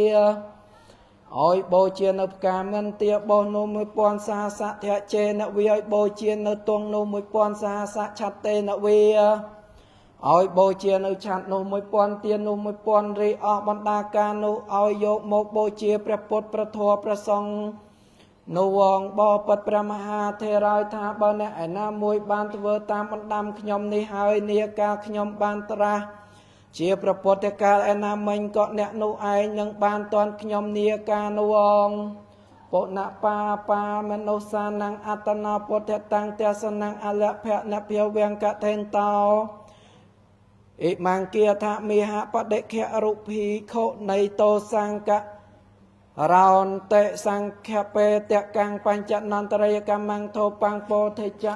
อ้อยโบเจียนกามันเตียบอนุมุยปอนสหสเทเจนวีอ้อยโบเจียนตวงนุมุยปอนสหสชัดเตนวีอ้อยโบเจียนชัดนุมุยปอนเตียนุมุยปอนรีออกบรรดาการนุอ้อยโยโมโบเจียพระพุทธพระธพระสงฆ์นุวงบอปัดพระมหาเทรายธาบาเนไอนามวยบานทเวตามบันดามขยมนิหายเนียกาขยมบานตราเจียพระพุทธกาลไอนามันก็เนนุไอยังบานตอนขยมเนียกานุวงปนะปามนุสานังอัตนาพุทธตังเตสนังอเลเพะเนเพียวเวียงกะเทนเตาอิมังเกียธามีหะปะเดเขรุพีโคในโตสังกะเราเตสังแคเปเตกังปัญจนันตรยกรรมังโทปังโปเทจะ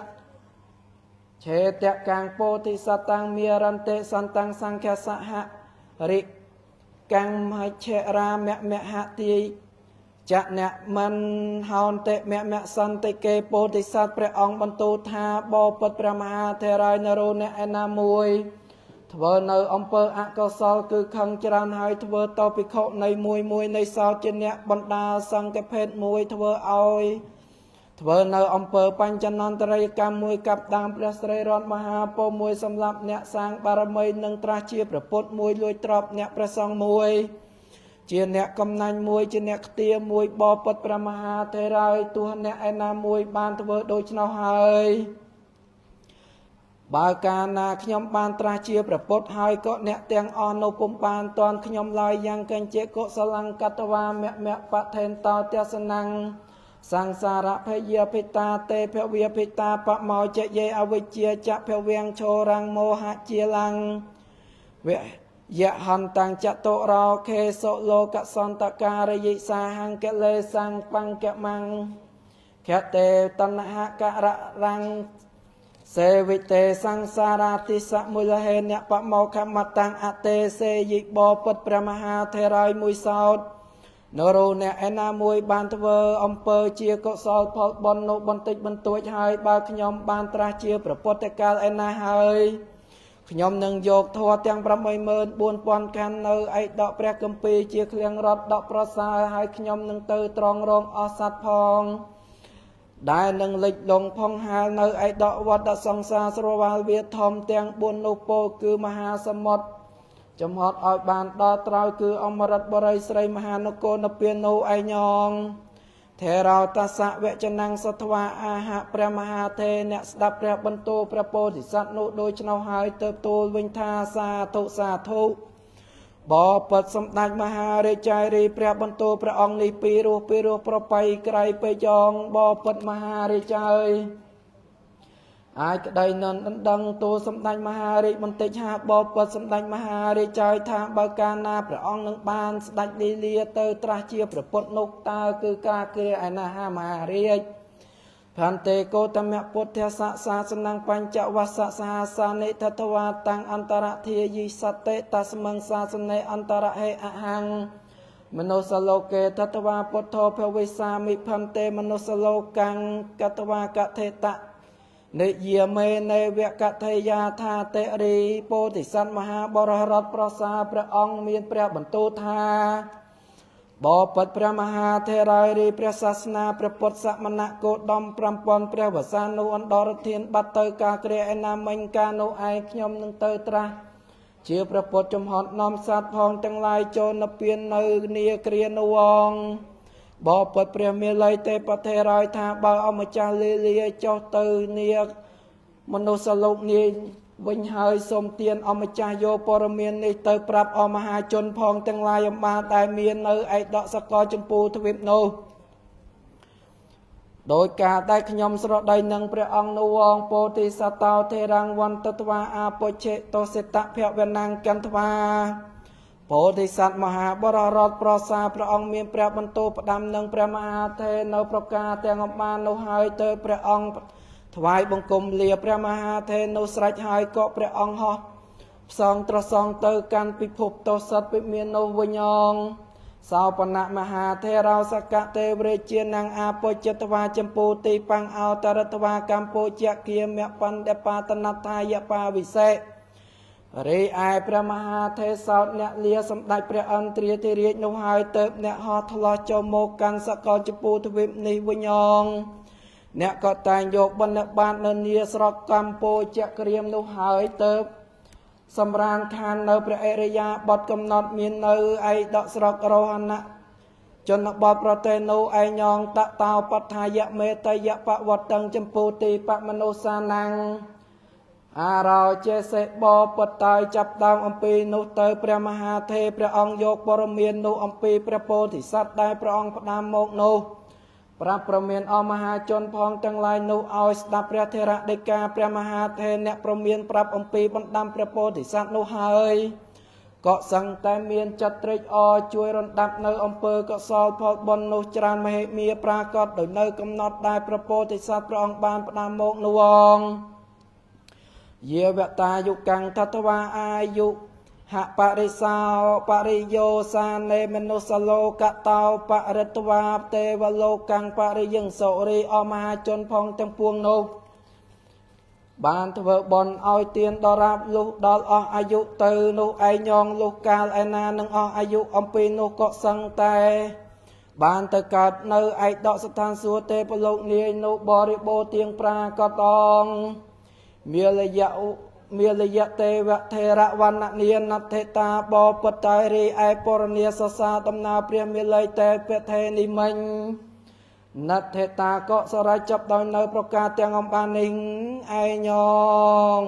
เชเตกังโปติสตังเมียรันเตสันตังสังแคสหะริกังมหเชราเมหะตีจะเนมันฮอนเตเมสันเตเกโปติสัตพระองค์บรรทุธาบอปพระมหาเทรายนโรเนอนามวยทเวเนออมเปอร์อะกสอคือขังจรานหายทเวตอปิโคในมวยในสาวเจเนบรรดาสังเกเพศมวยทเวเอาทเวเนออมเปอร์ปัญจนันตรยกรรมมวยกับดามพระสรีรอดมหาโปมวยสำหรับเนสร้างบารมีหนึ่งตราเชียประพุทธมวยลอยตรอบเนประสองมวยเจียเนกำนันมวยเจียเนเตียมวยบอปดประมหาเทรายตัวเนไอนามวยบานทเวโดยชนหายบาการนาขยมบานตราเชียประพุทธหายก็เนเตียงอ่อนโนปุมบานตอนขยมลายยังกันเจโกสลังกัตวาเมะปะเทนตอเตสนังสังสาระเพเยพิตาเตเพเวียพิตาปะเมาเจเยอวิเจียจะเพเวียงโชรังโมหะเจียลังเวยะหันตังจะโตเราเคโสโลกสันตการยิสาหังเกเลสังปังเกมังแคเตตันหะกะระรัง សេវិតេសង្សារតិសមូលហេអ្នកបមោខមតាំងអតេសេយិបពុតព្រះមហាថេរយមួយសោតនរោអ្នកឯណាមួយបានធ្វើអំពើជាកុសលផលបុណ្យនោះបន្តិចបន្តួចហើយបើខ្ញុំបានត្រាស់ជាព្រះពុទ្ធកាលឯណាហើយខ្ញុំនឹងយកធម៌ទាំង 84000 ខណ្ឌនៅឯដកព្រះគម្ពីរជាឃ្លាំងរត់ដកប្រសើរហើយខ្ញុំនឹងទៅត្រង់រងអស់សត្វផងដែលនឹងលិចលងផងហាលនៅឯដកវត្តសង្សារស្រវាលវាធំទាំង4នោះពោលគឺមហាសមុទ្រចំហត់ឲ្យបានដល់ត្រើយគឺអមរិតបរិយស្រីមហានគរនៅពៀននោះឯញងថេរោតសៈវចនំសត្វាអាហៈព្រះមហាទេអ្នកស្ដាប់ព្រះបន្ទូលព្រះពោធិសត្វនោះដូច្នោះហើយទៅទូលវិញថាសាធុសាធុបបិទ្ធសម្ដេចមហារាជរីព្រះបន្ទូលព្រះអង្គនេះពីរោះប្របៃក្រៃពេយ៉ងបបិទ្ធមហារាជអាចក្តីនឹងដណ្ដឹងទូលសម្ដេចមហារាជបន្តិចហាបបិទ្ធសម្ដេចមហារាជថាបើកាលណាព្រះអង្គនឹងបានស្ដេចលីលាទៅត្រាស់ជាព្រះពុទ្ធនោះតើគឺការគ្រាឯណាហាមហារាជផន្តេកោតមៈពុទ្ធសាសនំបញ្ចវស្សសាសានិទតវាតាំងអន្តរធាយិសតិតស្មង្សាសនេអន្តរហេអហੰមនោសលោកេតតវាពុទ្ធោភវិសាមិផន្តេមនោសលោកੰកតវាកថេតៈនិយាមេនេវកថេយាថាតិរីពោធិសត្វមហាបររតប្រសាព្រះអង្គមានព្រះបន្ទូលថាបបិទ្ធព្រះមហាថេររីព្រះសាសនាព្រះពុទ្ធសមណៈគោតម5000ព្រះវស្សានុអន្តរធានបាត់ទៅការគ្រាឯណាមិញការនោះឯងខ្ញុំនឹងទៅត្រាស់ជាព្រះពុទ្ធចំហត់នាំសត្វផងទាំងឡាយចូលនៅពៀននៅនាគ្រានវងបបិទ្ធព្រះមាល័យទេពថេរយថាបើអម្ចាស់លីលាចុះទៅនាមនុស្សលោកនាវិញហើយសូមទានអម្ចាស់យកព័រមាននេះទៅប្រាប់អមហាជនផងទាំងឡាយអំបាលដែលមាននៅឯដកសកលចម្ពូទ្វីបនោះដោយការដែលខ្ញុំស្រដីនឹងព្រះអង្គនោះវងពោធិសតោធេរង្វន្តត្វាអាពុជេតោសិតភវនង្កន្តវាពោធិសត្វមហាបររតប្រសាព្រះអង្គមានព្រះបន្ទូលផ្ដាំនឹងព្រះមហាថេរនៅប្រការទាំងអំបាននោះហើយទៅព្រះអង្គថ្វាយបង្គំលាព្រះមហាថេរនោះស្រេចហើយក៏ព្រះអង្គហោះផ្សងត្រសងទៅកាន់ពិភពទោសិតពិមាននោះវិញងសោបណៈមហាថេរោសកទេវរាជានង្អាពុជតវាចម្ពូទីបាំងអោតរតវាកម្ពុជាគាមបណ្ឌបាតនថាយបាវិសេរីឯព្រះមហាថេរសោតអ្នកលាសម្ដេចព្រះអន្ទ្រាធិរាជនោះហើយទៅអ្នកហោះថ្លោះចូលមកកាន់សកលចម្ពូទ្វីបនេះវិញងអ្នកក៏តែងយកបណ្ឌបាតនៅនាស្រុកកម្ពុជាក្រៀមនោះហើយទៅសម្រានខាននៅព្រះអរិយាបទកំណត់មាននៅឯដកស្រុករោហណៈជនបទប្រទេសនោះឯញងតតោបដ្ឋាយមេតយបវត្តងចម្ពូទីបមនុស្សានੰអារោចេសេបពុតតាយចាប់ដើមអំពីនោះទៅព្រះមហាថេរព្រះអង្គយកព័រមាននោះអំពីព្រះពោធិសត្វដែលព្រះអង្គផ្ដាំមកនោះប្រាប់ប្រមានអមហាជនផងទាំងឡាយនោះឲ្យស្ដាប់ព្រះថេរដីកាព្រះមហាថេរអ្នកប្រមានប្រាប់អំពីបណ្ដាំព្រះពោធិសត្វនោះហើយក៏សឹងតែមានចិត្តត្រេកអរជួយរំដាប់នៅអំពើកុសលផលបុណ្យនោះច្រើនមហិមាប្រាកដដោយនៅកំណត់ដែលព្រះពោធិសត្វព្រះអង្គបានផ្ដាំមកនោះងយាវតាយុកាំងតតវាអាយុហបរិសោបរិយោសានេមនុសលោកតោបរិតវាទេវលោកੰបរិយិងសូរីអមហាជនផងទាំងពួងនោះបានធ្វើបន់ឲ្យទានដរាបលុះដល់អស់អាយុទៅនោះឯងងលុះកាលឯណានឹងអស់អាយុអំពីនោះក៏សឹងតែបានទៅកើតនៅឯដកស្ថានសួគ៌ទេពលោកនាយនោះបរិបូរទៀងប្រាកដងមាលយៈទេវថេរវណ្ណនាណថេតាបបតៃរីឯពរនីសសាដំណើរព្រះមាល័យទេពថេនិមិញណថេតាក៏សរៃចាប់ដោយនៅប្រការទាំងអំបាននេះឯញង